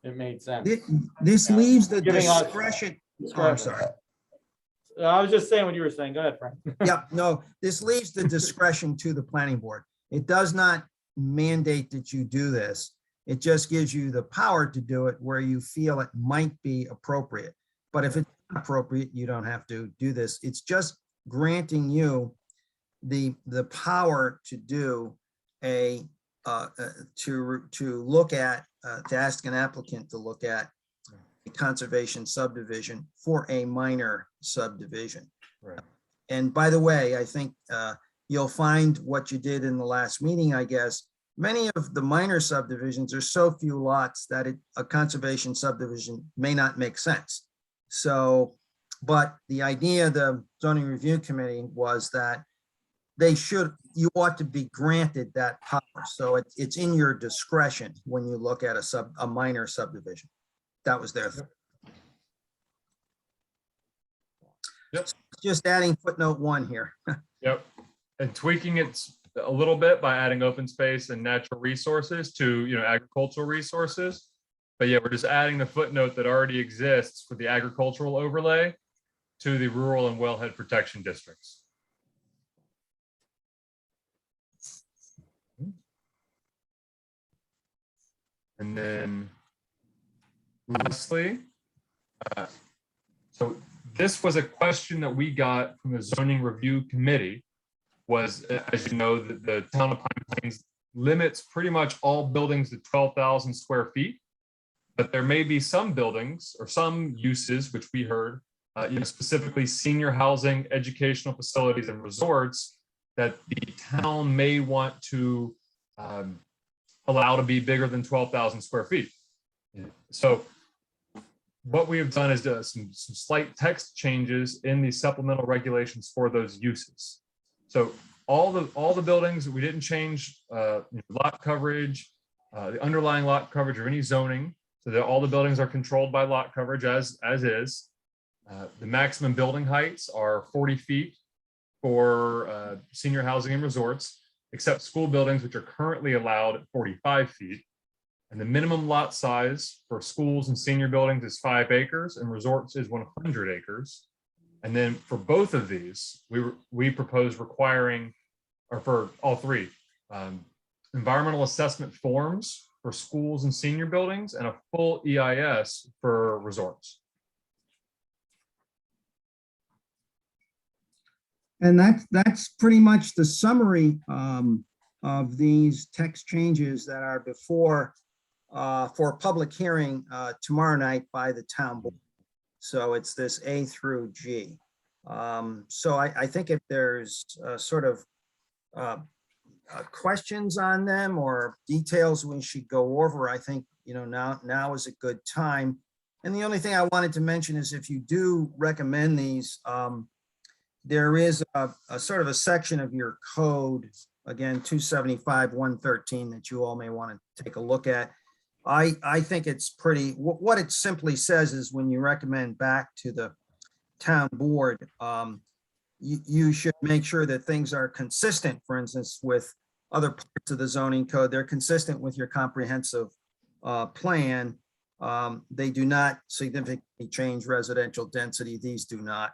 It made sense. This leaves the Giving us discretion. Oh, I'm sorry. I was just saying what you were saying, go ahead, Frank. Yep, no, this leaves the discretion to the planning board. It does not mandate that you do this. It just gives you the power to do it where you feel it might be appropriate. But if it's not appropriate, you don't have to do this. It's just granting you the power to do a to look at, to ask an applicant to look at a conservation subdivision for a minor subdivision. Right. And by the way, I think you'll find what you did in the last meeting, I guess. Many of the minor subdivisions are so few lots that a conservation subdivision may not make sense. So, but the idea of the zoning review committee was that you ought to be granted that power. So it's in your discretion when you look at a minor subdivision. That was their. Yep. Just adding footnote 1 here. Yep. And tweaking it a little bit by adding open space and natural resources to, agricultural resources. But yeah, we're just adding the footnote that already exists for the agricultural overlay to the rural and wellhead protection districts. And then lastly, so this was a question that we got from the zoning review committee was, as you know, the town of Pine Plains limits pretty much all buildings to 12,000 square feet. But there may be some buildings or some uses, which we heard, specifically senior housing, educational facilities and resorts that the town may want to allow to be bigger than 12,000 square feet. So what we have done is some slight text changes in the supplemental regulations for those uses. So all the buildings, we didn't change lot coverage, the underlying lot coverage or any zoning, so that all the buildings are controlled by lot coverage as is. The maximum building heights are 40 feet for senior housing and resorts, except school buildings, which are currently allowed at 45 feet. And the minimum lot size for schools and senior buildings is 5 acres and resorts is 100 acres. And then for both of these, we propose requiring, or for all three, environmental assessment forms for schools and senior buildings and a full EIS for resorts. And that's pretty much the summary of these text changes that are before for public hearing tomorrow night by the town board. So it's this A through G. So I think if there's sort of questions on them or details we should go over, I think, now is a good time. And the only thing I wanted to mention is if you do recommend these, there is a sort of a section of your code, again, 275-113, that you all may want to take a look at. I think it's pretty, what it simply says is when you recommend back to the town board, you should make sure that things are consistent, for instance, with other parts of the zoning code. They're consistent with your comprehensive plan. They do not significantly change residential density. These do not.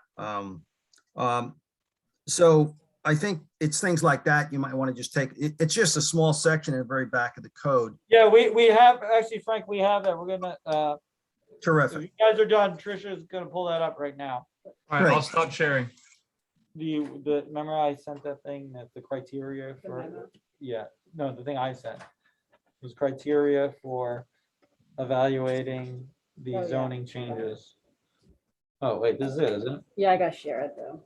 So I think it's things like that you might want to just take. It's just a small section in the very back of the code. Yeah, we have, actually, Frank, we have that. We're gonna, if Terrific. you guys are done, Trisha's gonna pull that up right now. All right, Great. I'll stop sharing. Remember I sent that thing, that the criteria for, yeah, no, the thing I sent was criteria for evaluating the zoning changes. Oh, wait, this is it, isn't it? Yeah, I gotta share it though.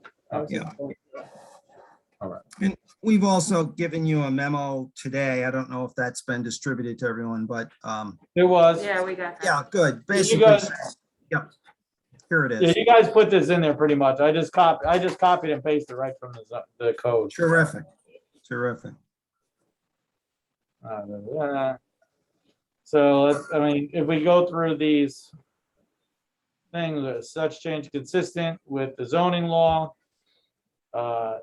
Yeah. All right. And we've also given you a memo today. I don't know if that's been distributed to everyone, but It was. Yeah, we got that. yeah, good. You Basically, guys, yep. Here it yeah, is. you guys put this in there pretty much. I just copied and pasted right from the code. Terrific. Terrific. So if we go through these things, such change consistent with the zoning law,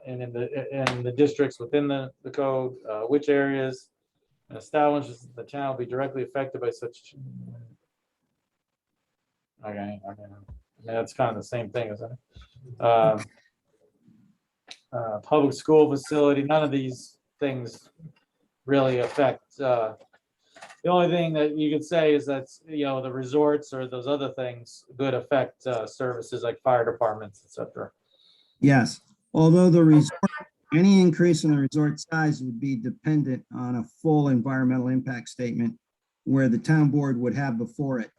and in the districts within the code, which areas establishes the town will be directly affected by such. Okay, that's kind of the same thing, isn't it? Public school facility, none of these things really affect. The only thing that you could say is that, the resorts or those other things could affect services like fire departments, etc. Yes, although the resort Any increase in the resort size would be dependent on a full environmental impact statement where the town board would have before it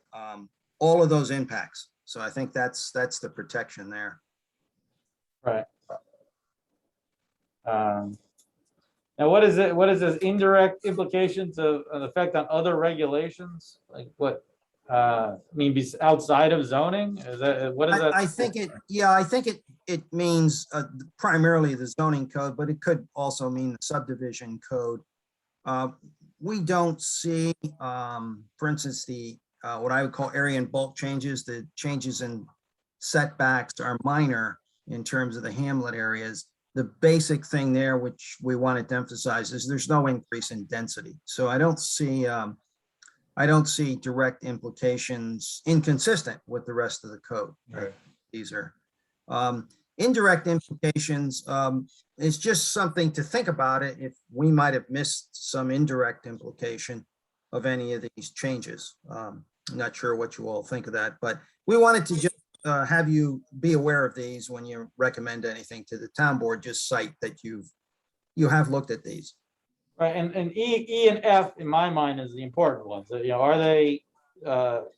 all of those impacts. So I think that's the protection there. Right. Now, what is it? What is this indirect implications of an effect on other regulations? Like what? I mean, outside of zoning? Is that what is that? I think it means primarily the zoning code, but it could also mean the subdivision code. We don't see, for instance, the what I would call area and bulk changes. The changes in setbacks are minor in terms of the hamlet areas. The basic thing there, which we wanted to emphasize, is there's no increase in density. So I don't see direct implications inconsistent with the rest of the code. Right. These are indirect implications. It's just something to think about it if we might have missed some indirect implication of any of these changes. I'm not sure what you all think of that, but we wanted to just have you be aware of these when you recommend anything to the town board. Just cite that you have looked at these. Right, and E and F in my mind is the important ones. You know, are they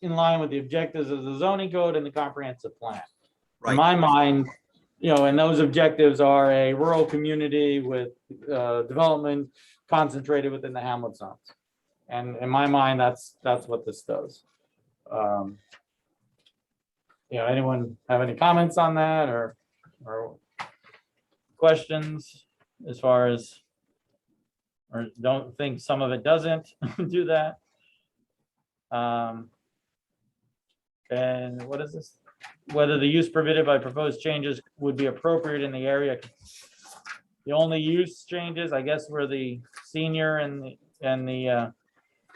in line with the objectives of the zoning code and the comprehensive plan? In Right. my mind, you know, and those objectives are a rural community with development concentrated within the hamlet zones. And in my mind, that's what this does. You know, anyone have any comments on that or questions as far as, or don't think some of it doesn't do that? And what is this? Whether the use permitted by proposed changes would be appropriate in the area. The only use changes, I guess, were the senior and the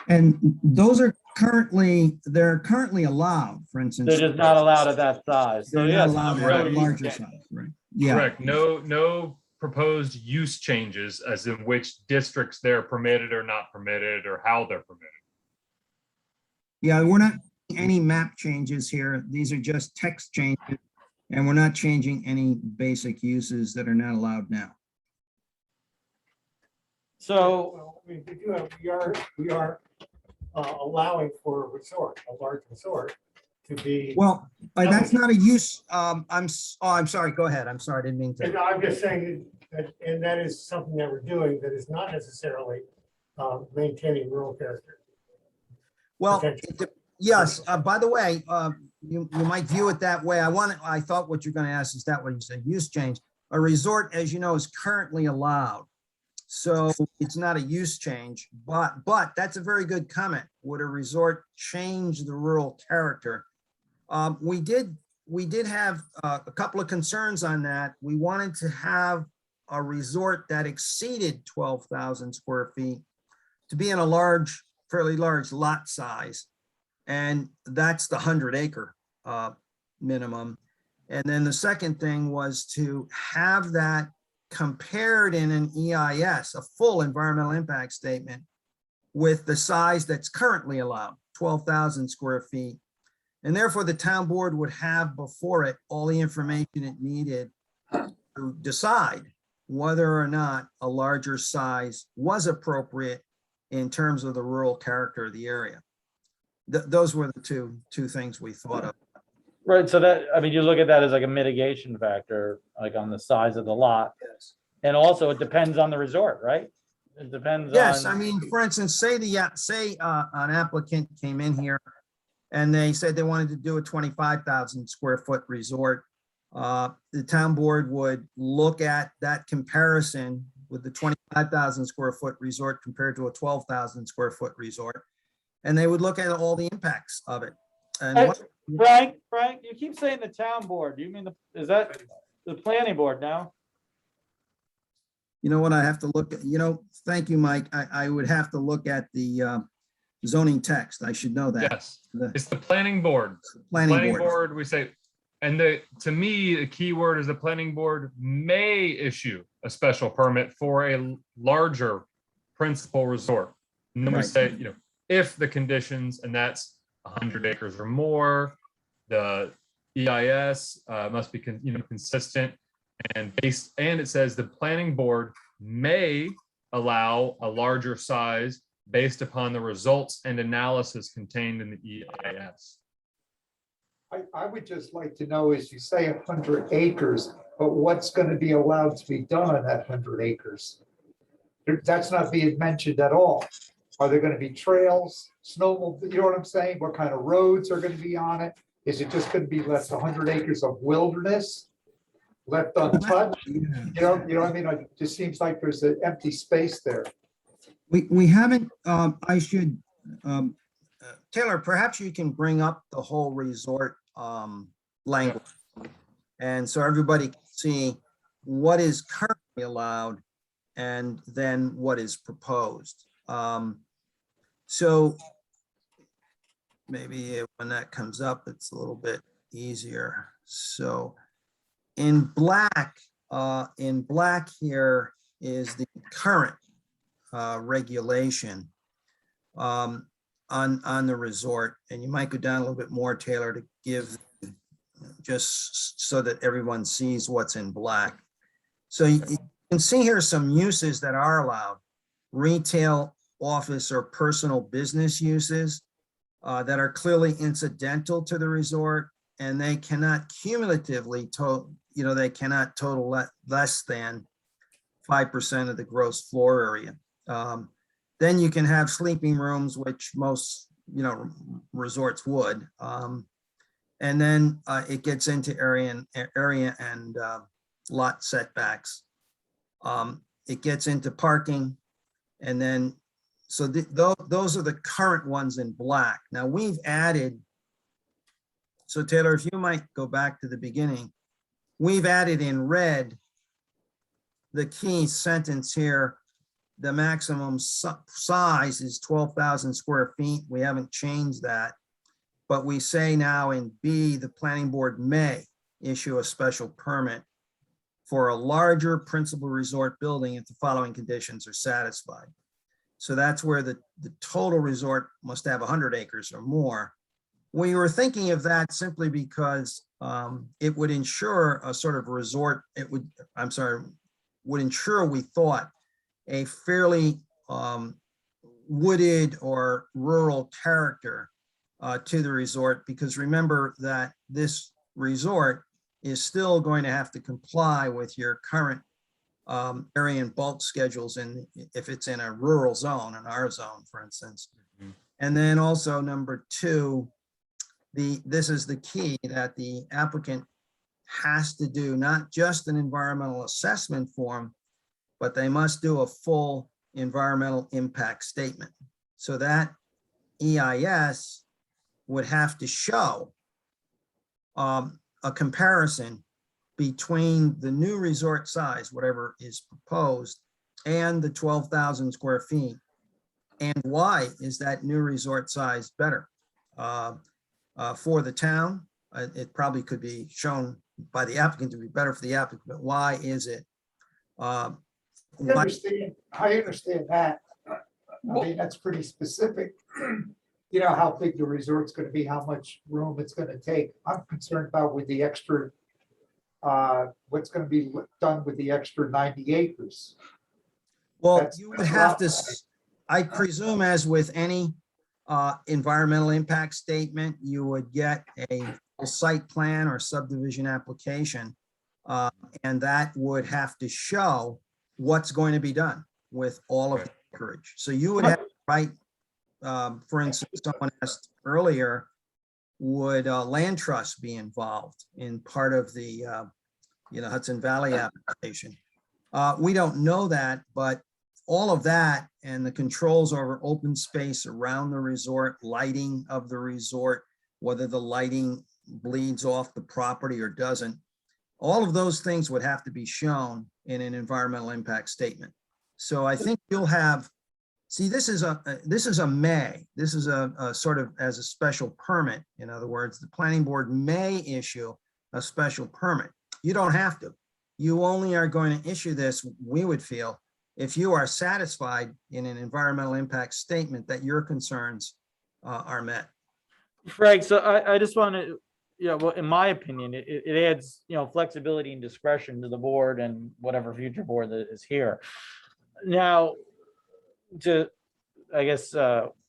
And those are they're currently allowed, for instance. they're just not allowed at that size. So They're not yes, allowed right. at a larger size, right? Yeah. Correct. No proposed use changes as in which districts they're permitted or not permitted or how they're permitted. Yeah, we're not making any map changes here. These are just text changes, and we're not changing any basic uses that are not allowed now. So, Well, we do have, we are allowing for a resort, a large resort to be. Well, that's not a use. I'm sorry. Go ahead. I'm sorry. I didn't mean And to. I'm just saying that, and that is something that we're doing that is not necessarily maintaining rural character. Well, potential. yes. By the way, you might view it that way. I thought what you're going to ask is that what you said, use change. A resort, as you know, is currently allowed. So it's not a use change, but that's a very good comment. Would a resort change the rural character? We did have a couple of concerns on that. We wanted to have a resort that exceeded 12,000 square feet to be in a fairly large lot size. And that's the 100-acre minimum. And then the second thing was to have that compared in an EIS, a full environmental impact statement, with the size that's currently allowed, 12,000 square feet. And therefore the town board would have before it all the information it needed to decide whether or not a larger size was appropriate in terms of the rural character of the area. Those were the two things we thought of. right, so that, I mean, you look at that as like a mitigation factor, like on the size of the lot. Yes. And also it depends on the resort, right? It depends Yes, on. I mean, for instance, say an applicant came in here and they said they wanted to do a 25,000 square foot resort. The town board would look at that comparison with the 25,000 square foot resort compared to a 12,000 square foot resort. And they would look at all the impacts of it. And Hey, what- Frank, you keep saying the town board. Do you mean is that the planning board now? you know what, I have to look at, thank you, Mike. I would have to look at the zoning text. I should know that. Yes, The it's the planning board. planning board. We say, and to me, the key word is the planning board may issue a special permit for a larger principal resort. And then we Right. say, if the conditions, and that's 100 acres or more, the EIS must be consistent. And it says the planning board may allow a larger size based upon the results and analysis contained in the EIS. I would just like to know, is you say 100 acres, but what's going to be allowed to be done on that 100 acres? That's not being mentioned at all. Are there going to be trails, snowmobile, you know what I'm saying? What kind of roads are going to be on it? Is it just going to be left 100 acres of wilderness? Left untouched? You know what I mean? It just seems like there's an empty space there. We haven't, Taylor, perhaps you can bring up the whole resort language. And so everybody can see what is currently allowed and then what is proposed. So maybe when that comes up, it's a little bit easier. So in black here is the current regulation on the resort, and you might go down a little bit more, Taylor, to give just so that everyone sees what's in black. So you can see here some uses that are allowed: retail, office, or personal business uses that are clearly incidental to the resort, and they cannot cumulatively they cannot total less than 5% of the gross floor area. Then you can have sleeping rooms, which most, resorts would. And then it gets into area and lot setbacks. It gets into parking. And then, so those are the current ones in black. Now we've added, so Taylor, if you might go back to the beginning, we've added in red the key sentence here. The maximum size is 12,000 square feet. We haven't changed that. But we say now in B, the planning board may issue a special permit for a larger principal resort building if the following conditions are satisfied. So that's where the total resort must have 100 acres or more. We were thinking of that simply because it would ensure a sort of resort, would ensure, we thought, a fairly wooded or rural character to the resort, because remember that this resort is still going to have to comply with your current area and bulk schedules, and if it's in a rural zone, in our zone, for instance. And then also number two, this is the key, that the applicant has to do not just an environmental assessment form, but they must do a full environmental impact statement. So that EIS would have to show a comparison between the new resort size, whatever is proposed, and the 12,000 square feet. And why is that new resort size better for the town? It probably could be shown by the applicant to be better for the applicant, but why is it? I understand that. I mean, that's pretty specific. You know how big the resort's going to be, how much room it's going to take. I'm concerned about with the extra, what's going to be done with the extra 90 acres. Well, you would have to, I presume, as with any environmental impact statement, you would get a full site plan or subdivision application, and that would have to show what's going to be done with all of the acreage. So you would have, right, for instance, someone asked earlier, would land trust be involved in part of the Hudson Valley application? We don't know that, but all of that and the controls over open space around the resort, lighting of the resort, whether the lighting bleeds off the property or doesn't, all of those things would have to be shown in an environmental impact statement. So I think you'll have, see, this is a sort of as a special permit. In other words, the planning board may issue a special permit. You don't have to. You only are going to issue this, we would feel, if you are satisfied in an environmental impact statement that your concerns are met. Frank, so I just want to yeah, well, in my opinion, it adds, flexibility and discretion to the board and whatever future board that is here. Now, to, I guess,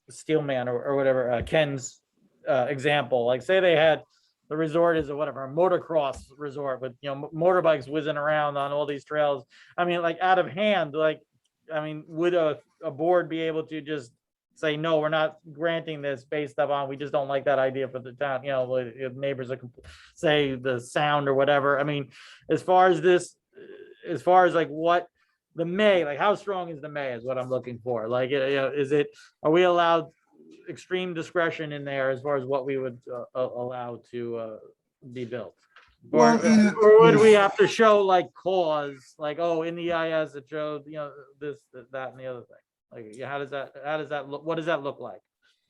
Steelman or whatever, Ken's example, like say they had the resort is a whatever, a motocross resort with, motorbikes whizzing around on all these trails. I mean, like out of hand, like, I mean, would a board be able to just say, no, we're not granting this based upon, we just don't like that idea for the town, if neighbors are, say the sound or whatever. I mean, as far as this, as far as like what the may, like how strong is the may is what I'm looking for. Like, is it, are we allowed extreme discretion in there as far as what we would allow to be built? Or, Well, or would we have to show like cause, like, oh, in the EIS it showed, this, that, and the other thing? Like, how does that look? What does that look like?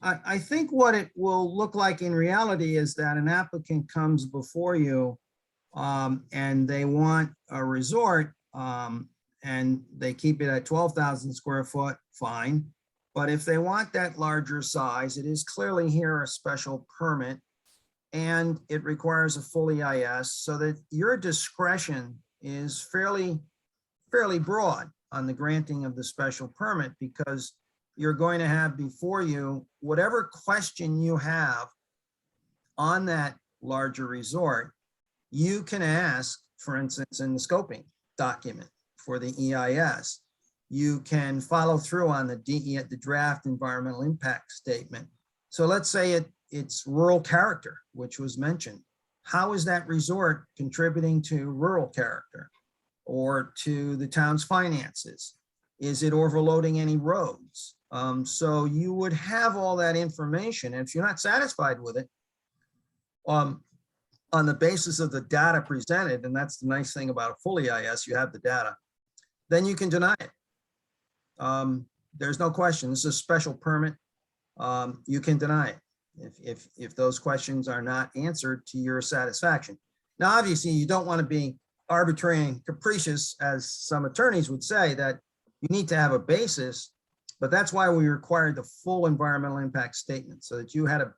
I think what it will look like in reality is that an applicant comes before you and they want a resort and they keep it at 12,000 square foot, fine. But if they want that larger size, it is clearly here a special permit and it requires a full EIS, so that your discretion is fairly broad on the granting of the special permit, because you're going to have before you whatever question you have on that larger resort, you can ask, for instance, in the scoping document for the EIS. You can follow through on the DE at the draft environmental impact statement. So let's say it's rural character, which was mentioned. How is that resort contributing to rural character or to the town's finances? Is it overloading any roads? So you would have all that information. And if you're not satisfied with it, on the basis of the data presented, and that's the nice thing about a full EIS, you have the data, then you can deny it. There's no question. This is a special permit. You can deny it if those questions are not answered to your satisfaction. Now, obviously, you don't want to be arbitrary and capricious, as some attorneys would say, that you need to have a basis, but that's why we required the full environmental impact statement, so that you had a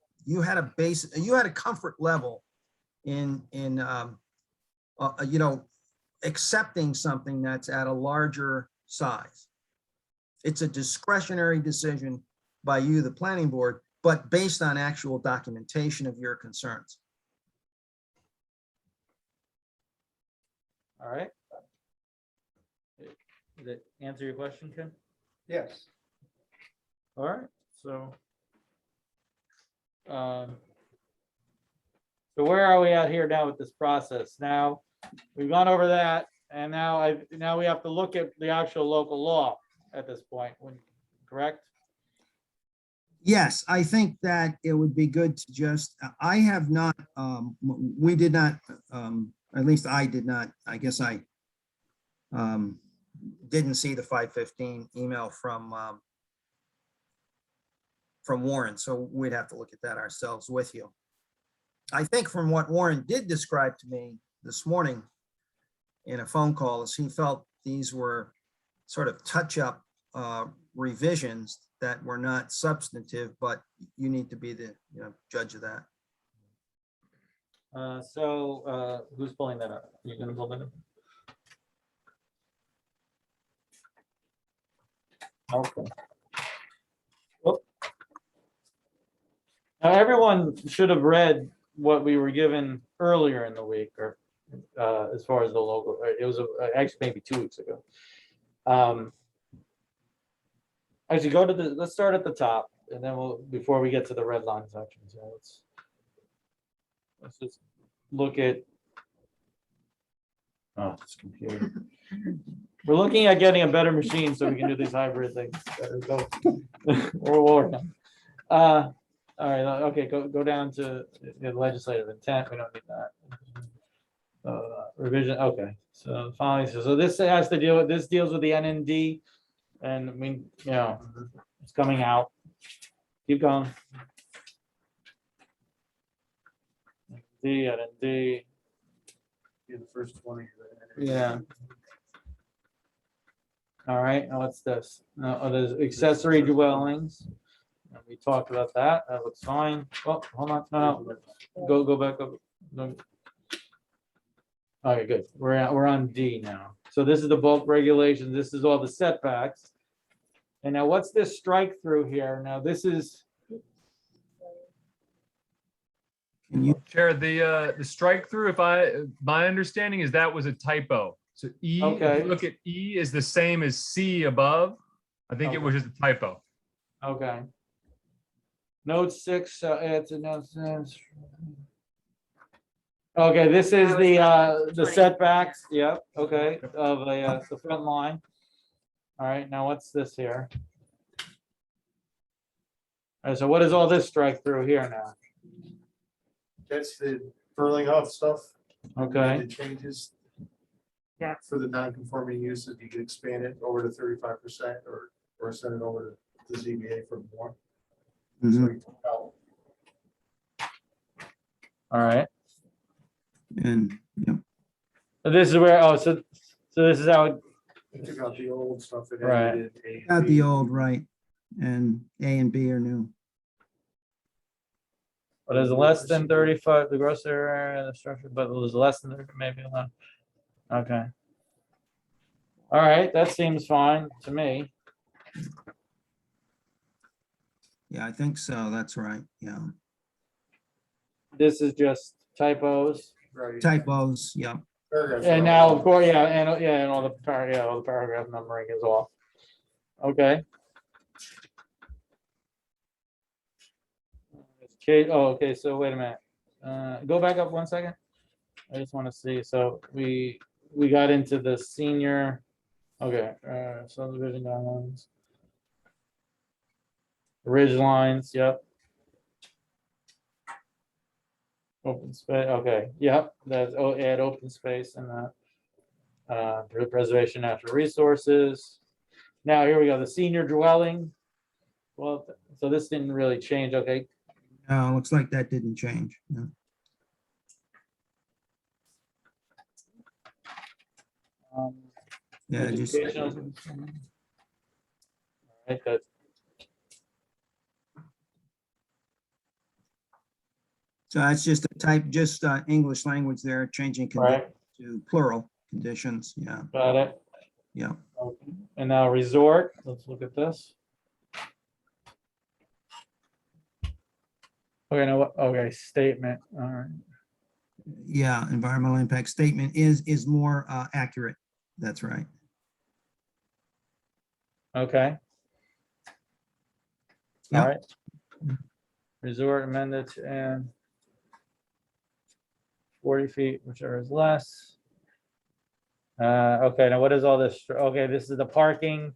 base, you had a comfort level in accepting something that's at a larger size. It's a discretionary decision by you, the planning board, but based on actual documentation of your concerns. All right. Did that answer your question, Ken? Yes. All right, so. So where are we at here now with this process? Now, we've gone over that, and now we have to look at the actual local law at this point, correct? Yes, I think that it would be good to just, I have not, we did not, at least I did not, I guess I didn't see the 515 email from Warren, so we'd have to look at that ourselves with you. I think from what Warren did describe to me this morning in a phone call, is he felt these were sort of touch-up revisions that were not substantive, but you need to be the judge of that. So who's pulling that up? You gonna pull that up? Okay. Well, now everyone should have read what we were given earlier in the week, or as far as the local, it was actually maybe 2 weeks ago. Actually, go to let's start at the top, and then before we get to the red line section. So let's just look at, oh, this computer. We're looking at getting a better machine so we can do these hybrid things. All right, okay, go down to the legislative intent. We don't need that. Revision, okay. So finally, so this has to deal with, this deals with the NND. And I mean, it's coming out. Keep going. NND. The first 20. Yeah. All right, now what's this? There's accessory dwellings. We talked about that. That looks fine. Oh, hold on. No. Go back up. No. Okay, good. We're on D now. So this is the bulk regulations. This is all the setbacks. And now what's this strike through here? Now this is, Can you, Chair, the strike through, my understanding is that was a typo. So E, if Okay. you look at E is the same as C above. I think it was just a typo. okay. Note 6, add to note 6. Okay, this is the setbacks, yep, okay, of the front line. All right, now what's this here? All right, so what is all this strike through here now? That's the furling off stuff. Okay, The changes. Yeah. For the non-conforming uses, you could expand it over to 35% or send it over to the ZBA for more. So Mhm. you took out all right. and, yep, So this is where, oh, so this is how, you took out the old stuff and Right. added A and got B. the old right, and A and B are new. but is less than 35, the gross area of the structure, but it was less than, maybe, okay. All right, that seems fine to me. Yeah, I think so, that's right, yeah. This is just typos. Right. Typos, yeah. Paragraphs And are now, all- of course, and all the paragraph numbering is off. Okay. Okay, oh, okay, so wait a minute. Go back up 1 second. I just want to see, so we got into the senior, okay, subdivision guidelines. Ridge lines, yep. Open space, okay, yep, that's, add open space and that. Preservation of natural resources. Now, here we go, the senior dwelling. Well, so this didn't really change, okay. Looks like that didn't change. Yeah. Yeah, just, Educational. Right, that, so that's just a type, just English language there, changing right, to plural conditions, yeah, got it. yeah. Okay. And now resort, let's look at this. Okay, now what, okay, statement, all right. Yeah, environmental impact statement is more accurate, that's right. Okay. All Yep. right. Resort amended and 40 feet, whichever is less. Okay, now what is all this? Okay, this is the parking.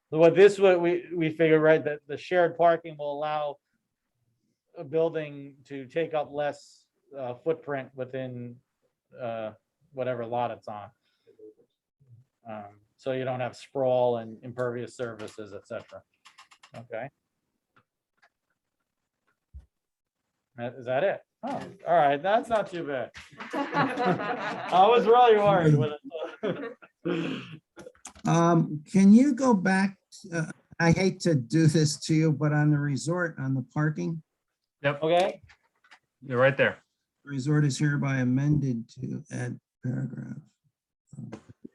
What we figured, right, that the shared parking will allow a building to take up less footprint within whatever lot it's on. So you don't have sprawl and impervious surfaces, etc. Okay. Is that it? Oh, all right, that's not too bad. I was really worried with it. Can you go back? I hate to do this to you, but on the resort, on the parking, Okay, You're right there. resort is hereby amended to add paragraph.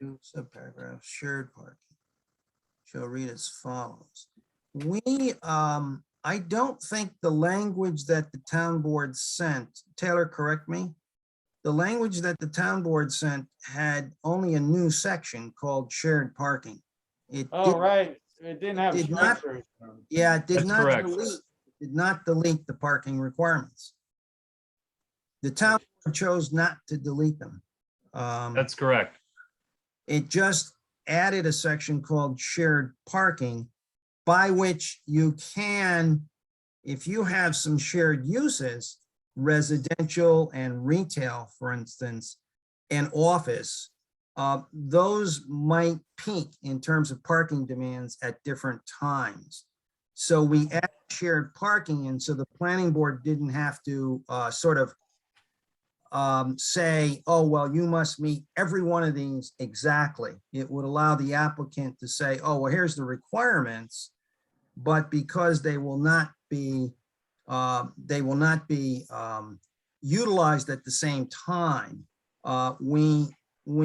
New subparagraph, shared parking. Shall read as follows. I don't think the language that the town board sent, Taylor, correct me? The language that the town board sent had only a new section called shared parking. It oh, did- right, it didn't have did not- structures. Yeah, it did That's not correct. did not delete the parking requirements. The town board chose not to delete them. That's correct. It just added a section called shared parking by which you can, if you have some shared uses, residential and retail, for instance, and office, those might peak in terms of parking demands at different times. So we added shared parking, and so the planning board didn't have to sort of say, oh, well, you must meet every one of these exactly. It would allow the applicant to say, oh, well, here's the requirements, but because they will not be utilized at the same time, we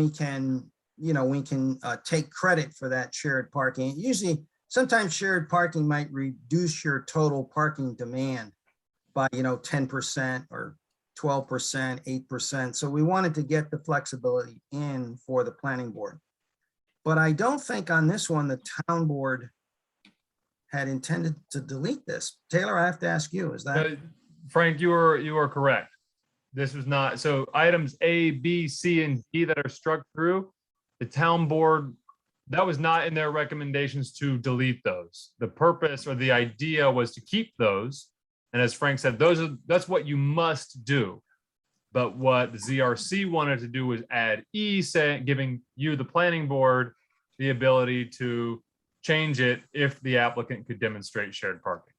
can, we can take credit for that shared parking. Usually, sometimes shared parking might reduce your total parking demand by, 10% or 12%, 8%. So we wanted to get the flexibility in for the planning board. But I don't think on this one, the town board had intended to delete this. Taylor, I have to ask you, is that? Frank, you are correct. This was not, so items A, B, C, and D that are struck through, the town board, that was not in their recommendations to delete those. The purpose or the idea was to keep those. And as Frank said, that's what you must do. But what the ZRC wanted to do was add E, giving you, the planning board, the ability to change it if the applicant could demonstrate shared parking.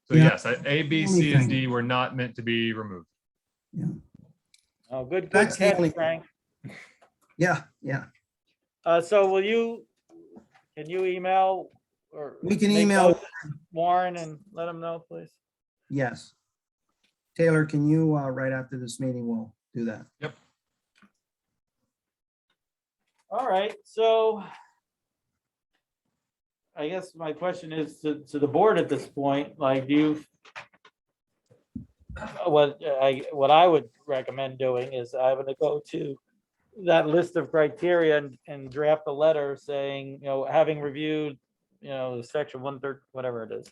So Yeah. yes, A, B, C, and D were not meant to be removed. Yeah. Oh, good That's the catch, only- Frank. Yeah. So can you email or? We can make email- notes, Warren, and let him know, please. Yes. Taylor, can you, right after this meeting, we'll do that. Yep. All right, so I guess my question is to the board at this point, like, what I would recommend doing is I would go to that list of criteria and draft a letter saying, having reviewed, section 130, whatever it is,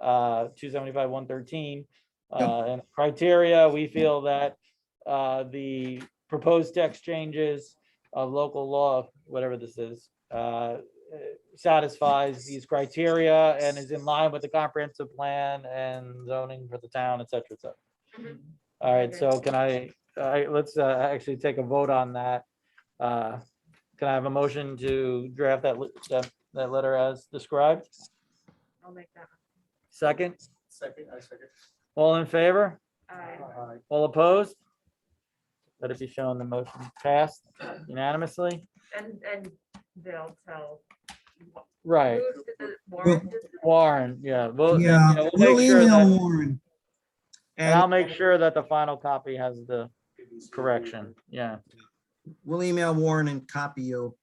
275, 113, and criteria, we feel that the proposed text changes of local law, whatever this is, satisfies these criteria and is in line with the comprehensive plan and zoning for the town, et cetera, et cetera. All right, so let's actually take a vote on that. Can I have a motion to draft that letter as described? I'll make that. Second, I second. all in favor? Aye. All opposed? Let it be shown the motion passed unanimously. And they'll tell. Right, Who did the- Warren did the- Warren, yeah. We'll Yeah, we'll we'll make sure email that, Warren. and I'll And make sure that the final copy has the correction, yeah. we'll email Warren and copy you.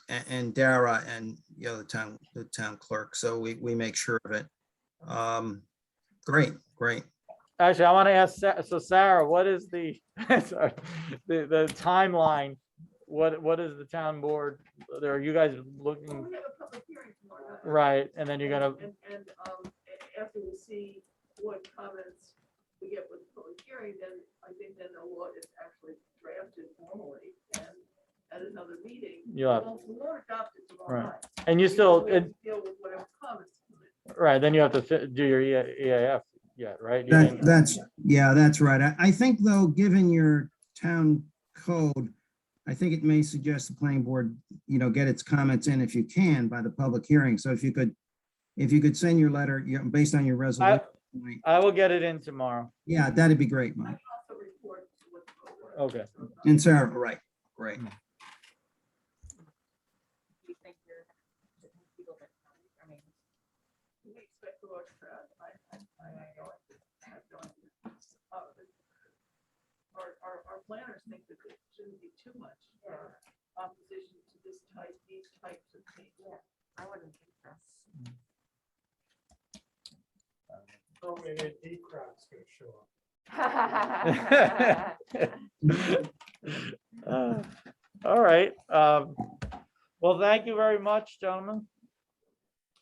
And Dara and, the town clerk. So we make sure of it. Great. Actually, I want to ask, so Sarah, what is the, sorry, the timeline? What is the town board? Are you guys looking? We have a public hearing tomorrow night. Right, and then you're gonna, And after we see what comments we get with the public hearing, then I think then the law is actually drafted formally and at another meeting. Yeah. We won't adopt it tomorrow Right. night. and you still, We have to deal with whatever comments come in. right, then you have to do your EAF yet, right? You didn't- That's right. I think though, given your town code, I think it may suggest the planning board, get its comments in if you can by the public hearing. So if you could send your letter, based on your resolution. I will get it in tomorrow. Yeah, that'd be great, Mike. Also report what's going on. Okay. And Sarah, right, great. Do you think you're- I mean, We expect the large crowd. I know it. I have no idea. Our planners think that it shouldn't be too much opposition to these types of things. I wouldn't think so. Oh, and then D crowd's gonna show up. All right. Well, thank you very much, gentlemen.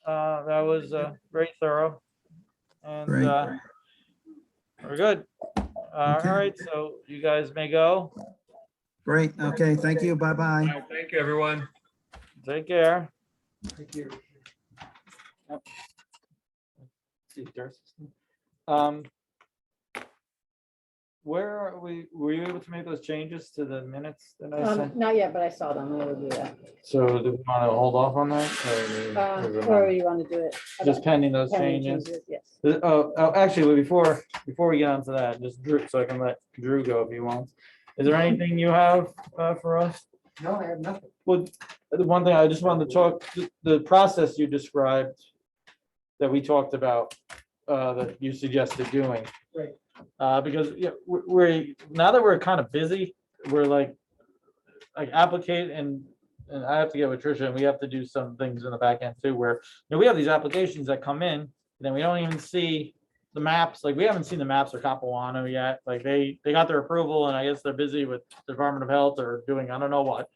That was very thorough. And Great. we're good. All Okay. right, so you guys may go. Great, okay, thank you, bye-bye. Thank you, everyone. Take care. Thank you. Where are we, were you able to make those changes to the minutes that I sent? Not yet, but I saw them. I will do that. So do we want to hold off on that? Or you want to do it? Just pending those Pending changes? Yes. Actually, before we get onto that, just Drew, so I can let Drew go if he wants. Is there anything you have for us? No, I have nothing. Well, the one thing I just wanted to talk, the process you described that we talked about, that you suggested doing. Right. Because, yeah, we're, now that we're kind of busy, we're like applicate and I have to get with Tricia, and we have to do some things in the back end too, where, you know, we have these applications that come in, and then we don't even see the maps, like, we haven't seen the maps for Capuano yet, like, they got their approval, and I guess they're busy with the Department of Health or doing, I don't know what.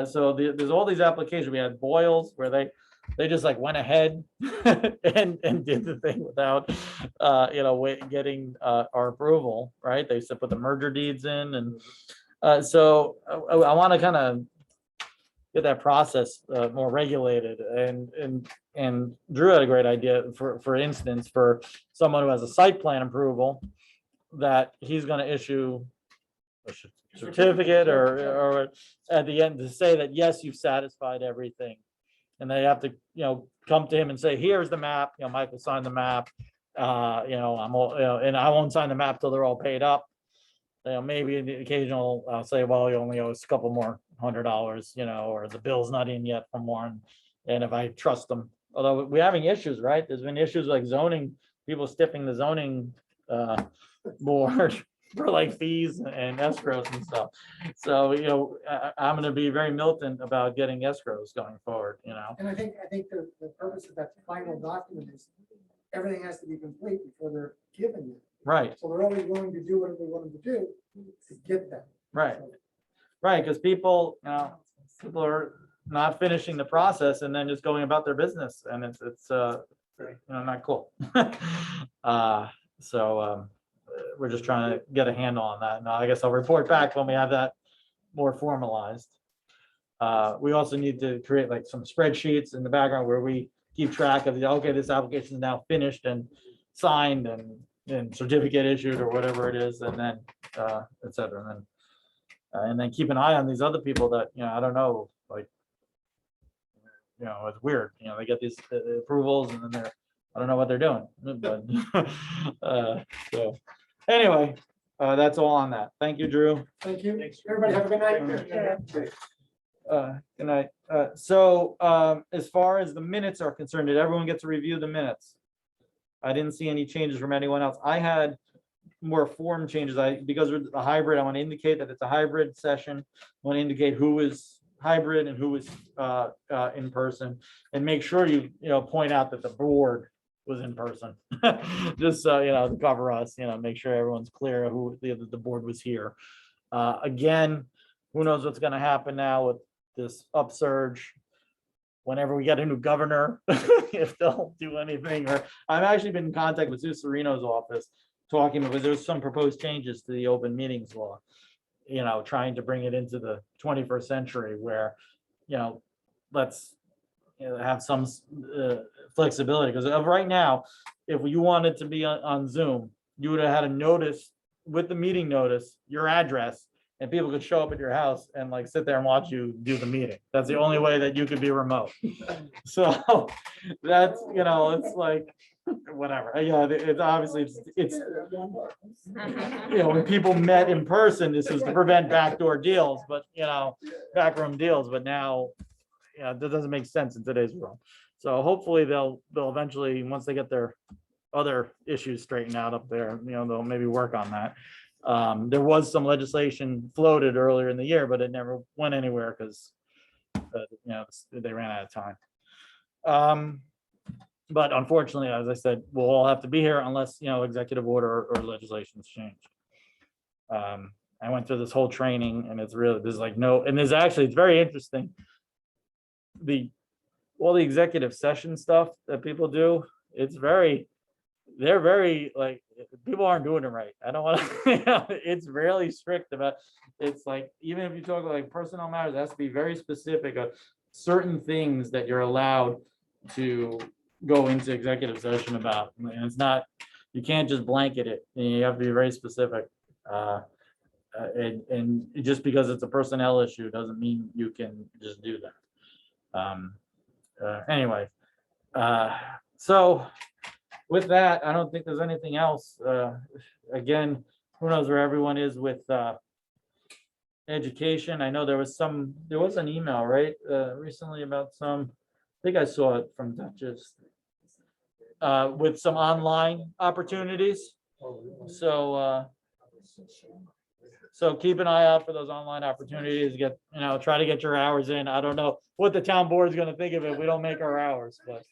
So there's all these applications, we had Boyles, where they just like went ahead and did the thing without, you know, getting our approval, right? They said put the merger deeds in, and so I want to kind of get that process more regulated, and Drew had a great idea, for instance, for someone who has a site plan approval, that he's going to issue a certificate or at the end to say that, yes, you've satisfied everything. And they have to, you know, come to him and say, here's the map, you know, Michael signed the map. You know, I'm all, you know, and I won't sign the map till they're all paid up. You know, maybe in the occasional, I'll say, well, you only owe us a couple more $100, you know, or the bill's not in yet from one. And if I trust them, although we're having issues, right? There's been issues like zoning, people stiffing the zoning board for like fees and escrows and stuff. So, you know, I'm gonna be very militant about getting escrows going forward, you know? And I think the purpose of that final document is everything has to be complete before they're given you. Right, So they're only willing to do what they want them to do to get that. right, right, because people, you know, people are not finishing the process and then just going about their business, and it's you know, not cool. So we're just trying to get a handle on that. Now, I guess I'll report back when we have that more formalized. We also need to create like some spreadsheets in the background where we keep track of okay, this application is now finished and signed and certificate issued or whatever it is, and then et cetera. And then keep an eye on these other people that, you know, I don't know, like, you know, it's weird, you know, they get these approvals and then they're, I don't know what they're doing, but so anyway, that's all on that. Thank you, Drew. Thank you. Everybody have a good night. Good night. So as far as the minutes are concerned, did everyone get to review the minutes? I didn't see any changes from anyone else. I had more form changes. Because we're a hybrid, I want to indicate that it's a hybrid session. I want to indicate who is hybrid and who is in person, and make sure you know, point out that the board was in person. Just so, you know, to cover us, you know, make sure everyone's clear who the board was here. Again, who knows what's going to happen now with this upsurge. Whenever we get a new governor, if they'll do anything, or I've actually been in contact with Sue Serino's office talking, because there's some proposed changes to the open meetings law, you know, trying to bring it into the 21st century where, you know, let's, you know, have some flexibility, because right now, if you wanted to be on Zoom, you would have had a notice with the meeting notice, your address, and people could show up at your house and like sit there and watch you do the meeting. That's the only way that you could be remote. So that's, you know, it's like, whatever. Yeah, it's obviously, it's, you know, when people met in person, this was to prevent backdoor deals, but, you know, backroom deals, but now, you know, that doesn't make sense in today's world. So hopefully they'll eventually, once they get their other issues straightened out up there, you know, they'll maybe work on that. There was some legislation floated earlier in the year, but it never went anywhere because, you know, they ran out of time. But unfortunately, as I said, we'll all have to be here unless, you know, executive order or legislations change. I went through this whole training, and it's really, there's like no, and there's actually, it's very interesting. All the executive session stuff that people do, they're very like, people aren't doing it right. I don't want to, you know, it's really strict about, it's like, even if you talk about like personnel matters, it has to be very specific of certain things that you're allowed to go into executive session about. And it's not, you can't just blanket it, and you have to be very specific. And just because it's a personnel issue doesn't mean you can just do that. Anyway, so with that, I don't think there's anything else. Again, who knows where everyone is with education. I know there was an email, right, recently about some, I think I saw it from Duchess, with some online opportunities. So, so keep an eye out for those online opportunities, try to get your hours in. I don't know what the town board is gonna think of it. We don't make our hours, but.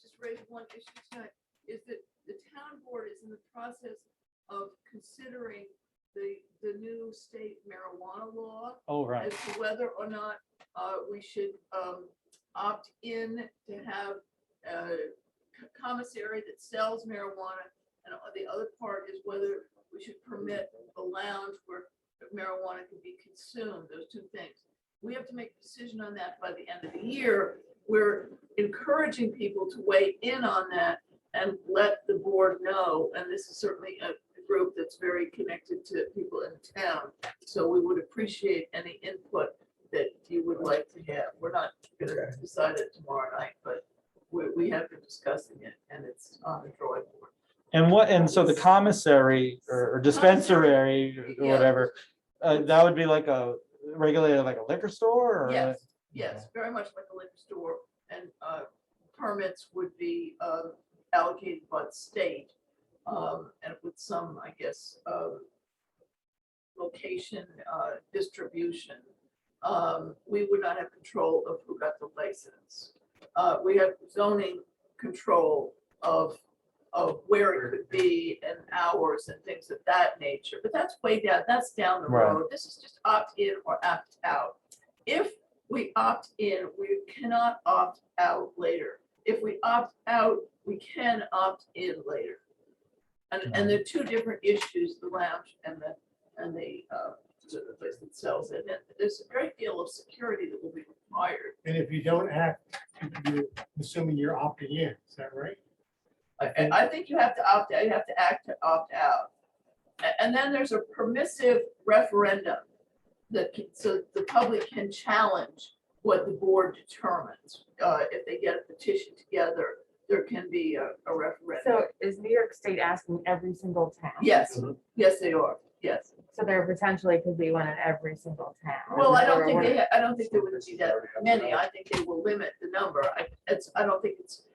Just raise one issue tonight, is that the town board is in the process of considering the new state marijuana law. Oh, right. As to whether or not we should opt in to have a commissary that sells marijuana. And the other part is whether we should permit a lounge where marijuana can be consumed, those two things. We have to make a decision on that by the end of the year. We're encouraging people to weigh in on that and let the board know. And this is certainly a group that's very connected to people in town. So we would appreciate any input that you would like to have. We're not going to decide it tomorrow night, but we have been discussing it and it's on the drawing board. And so the commissary or dispensary or Yeah. whatever, that would be like regulated like a liquor store or? Yes, yes, very much like a liquor store, and permits would be allocated by the state, and with some, I guess, location, distribution. We would not have control of who got the license. We have zoning control of where it could be and hours and things of that nature, but that's way down, that's down the Right. road. This is just opt in or opt out. If we opt in, we cannot opt out later. If we opt out, we can opt in later. And they're two different issues, the lounge and the place that sells it. And there's a great deal of security that will be required. And if you don't act, you're assuming you're opting in, is that right? I think you have to opt out, you have to act to opt out. And then there's a permissive referendum so the public can challenge what the board determines. If they get a petition together, there can be a referendum. So is New York State asking every single town? Yes, yes, they are, yes. So there potentially could be one in every single town. Well, I don't think I don't think there would be that many. I think they will limit the number. I don't think it's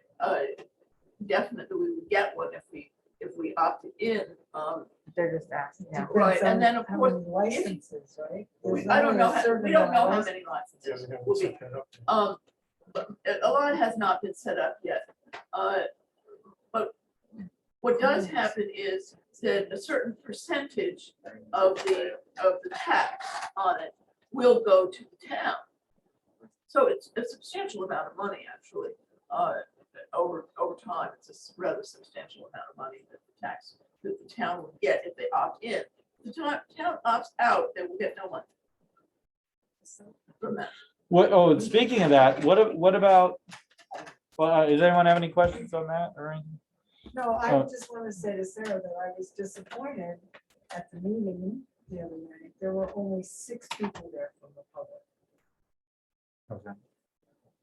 definite that we would get one if we opted in. They're just asking. Yeah. Right, and then of course, Licenses, right? I don't know, we don't know how many licenses will be. But a lot has not been set up yet. But what does happen is that a certain percentage of the tax on it will go to the town. So it's a substantial amount of money, actually. Over time, it's a rather substantial amount of money that the tax that the town will get if they opt in. If the town opts out, they will get no money from that. Speaking of that, what about, does anyone have any questions on that or anything? No, I just want to say to Sarah that I was disappointed at the meeting the other night. There were only 6 people there from the public. Okay.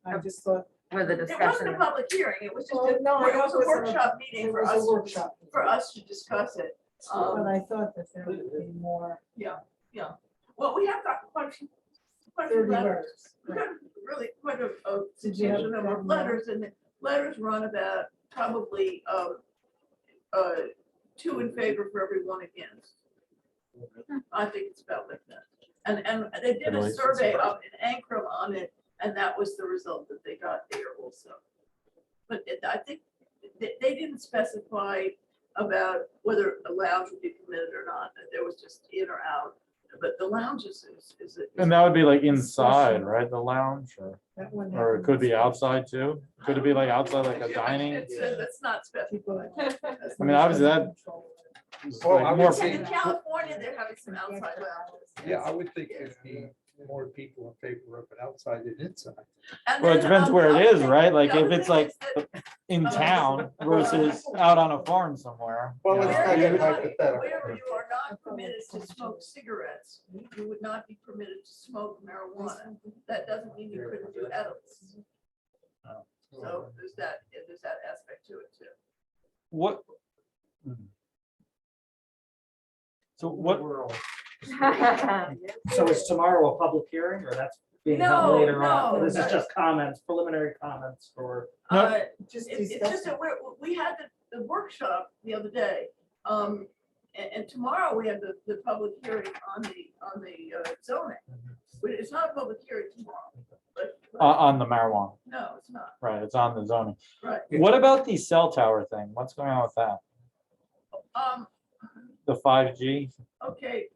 I just thought. For the It wasn't discussion. a public hearing, it was just, Well, no, I it was a know it wasn't a- workshop meeting It for was a us, workshop. for us to discuss it. But I thought that there would be more. Yeah. Well, we have got quite a few 30 letters. letters. We got really quite a Did you have substantial number of more? letters, and the letters run about probably 2 in favor for every 1 against. I think it's about like that. And they did a survey up in Ankrum on it, and that was the result that they got there also. But I think they didn't specify about whether a lounge would be permitted or not, that there was just in or out. But the lounge is. And that would be like inside, right? The lounge That one or it could be outside too? Could it be like outside, like a dining? That's not specified. I mean, obviously that. is Well, like I would more- say- In California, they're having some outside lounges. Yeah, I would think there'd be more people in favor of it outside than inside. And Well, it then, depends where the it other is, thing- right? Like the if other it's thing like is that in town versus out on a farm somewhere. Well, you it's know? not Where even you are not- hypothetical. where you are not permitted to smoke cigarettes, you would not be permitted to smoke marijuana. That doesn't mean you couldn't do edibles. So there's that aspect to it too. What? So what? So is tomorrow a public hearing or that's being held No, later on? no. This is just comments, preliminary comments for. It's Just just that we had the workshop the other day. And tomorrow we have the public hearing on the zoning. But it's not a public hearing tomorrow, but On the marijuana, no, it's not. right, it's on the zoning. Right. What about the cell tower thing? What's going on with that? The 5G? Okay,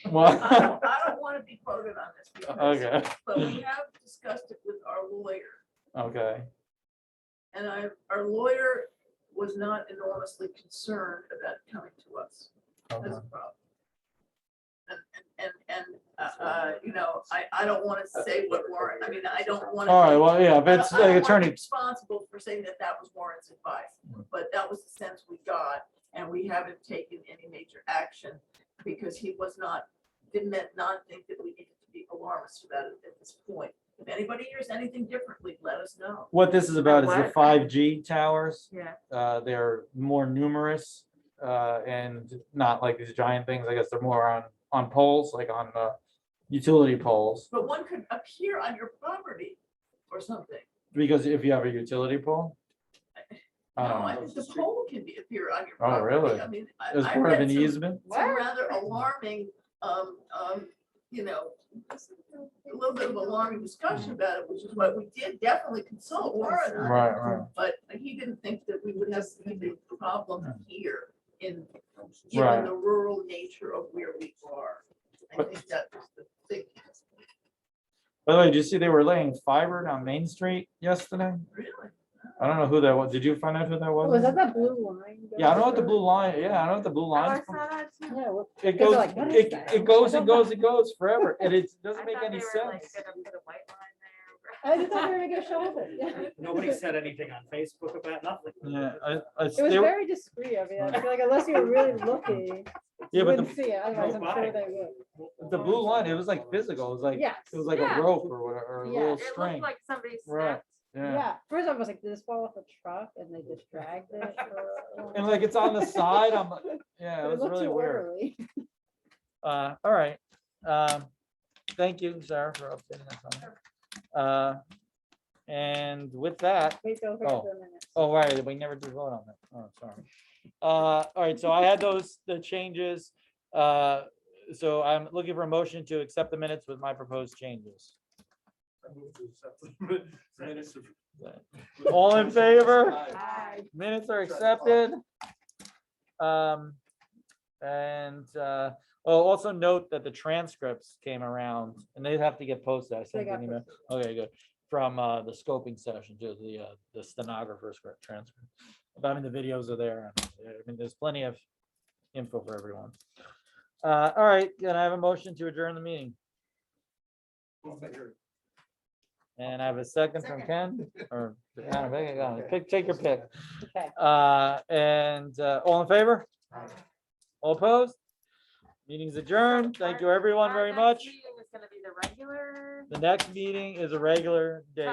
What? I don't want to be quoted on this. because- Okay, But we have discussed it with our lawyer, okay, and our lawyer was not enormously concerned about coming to us as okay. a problem. You know, I don't want to say what Warren, I mean, I don't want to. All right, well, yeah, if it's I don't the wanna be attorney, responsible for saying that was Warren's advice, but that was the sense we got, and we haven't taken any major action because he was not, did not think that we needed to be alarmist about it at this point. If anybody hears anything differently, let us know. what this is about is the What? 5G towers. Yeah. They're more numerous and not like these giant things. I guess they're more on poles, like on utility poles. But one could appear on your property or something. Because if you have a utility pole, I No, don't I know. think the pole can appear on your Oh, property. really? I mean, As I part of read an some easement? rather alarming, you know, a little bit of alarming discussion about it, which is what we did definitely consult Warren on. Right, right. But he didn't think that we would have a problem here in, Right. given the rural nature of where we are. I think that was the thing. By the way, did you see they were laying fiber down Main Street yesterday? Really? I don't know who that was. Did you find out who that was? Was that blue line? Yeah, I don't know what the blue line, yeah, I don't know what the blue Oh, I line. saw that too. Yeah, well, It Because goes, like, what is it that? it goes I and don't goes and goes forever, and it I doesn't make thought any they were, like, sense. gonna put a white line there. I just thought they were gonna go shoulder. Yeah. Nobody said anything on Facebook about nothing. Yeah, It was very discreet of you. I feel like unless you were really looking, Yeah, you but wouldn't see it. Otherwise, I'm Go sure by. they would. the blue line, it was like physical, it was like, Yes. it was like a Yeah. rope or whatever, or a Yeah. little It string. looked like somebody Right. snapped. Yeah, Yeah. First I was like, did this fall off a truck? And they just dragged it. and like it's on the side, I'm like, yeah, But it was looked really too weird. orderly. All right, thank you, Sarah, for updating us on that. And with that, Wait till we Oh. get to the minutes. oh, right, we never did vote on that, oh, sorry. All right, so I had the changes, so I'm looking for a motion to accept the minutes with my proposed changes. All in favor? Minutes are accepted. Also note that the transcripts came around and they have to get posted. I sent got an email. Okay, good. From the scoping session to the stenographer's transcript. But I mean, the videos are there. I mean, there's plenty of info for everyone. All right, can I have a motion to adjourn the meeting? And I have a second from Ken or take your pick. Okay. All in favor? All opposed? Meeting's adjourned. Thank you, everyone, Our very next much. meeting is gonna be the regular. The next meeting is a regular date.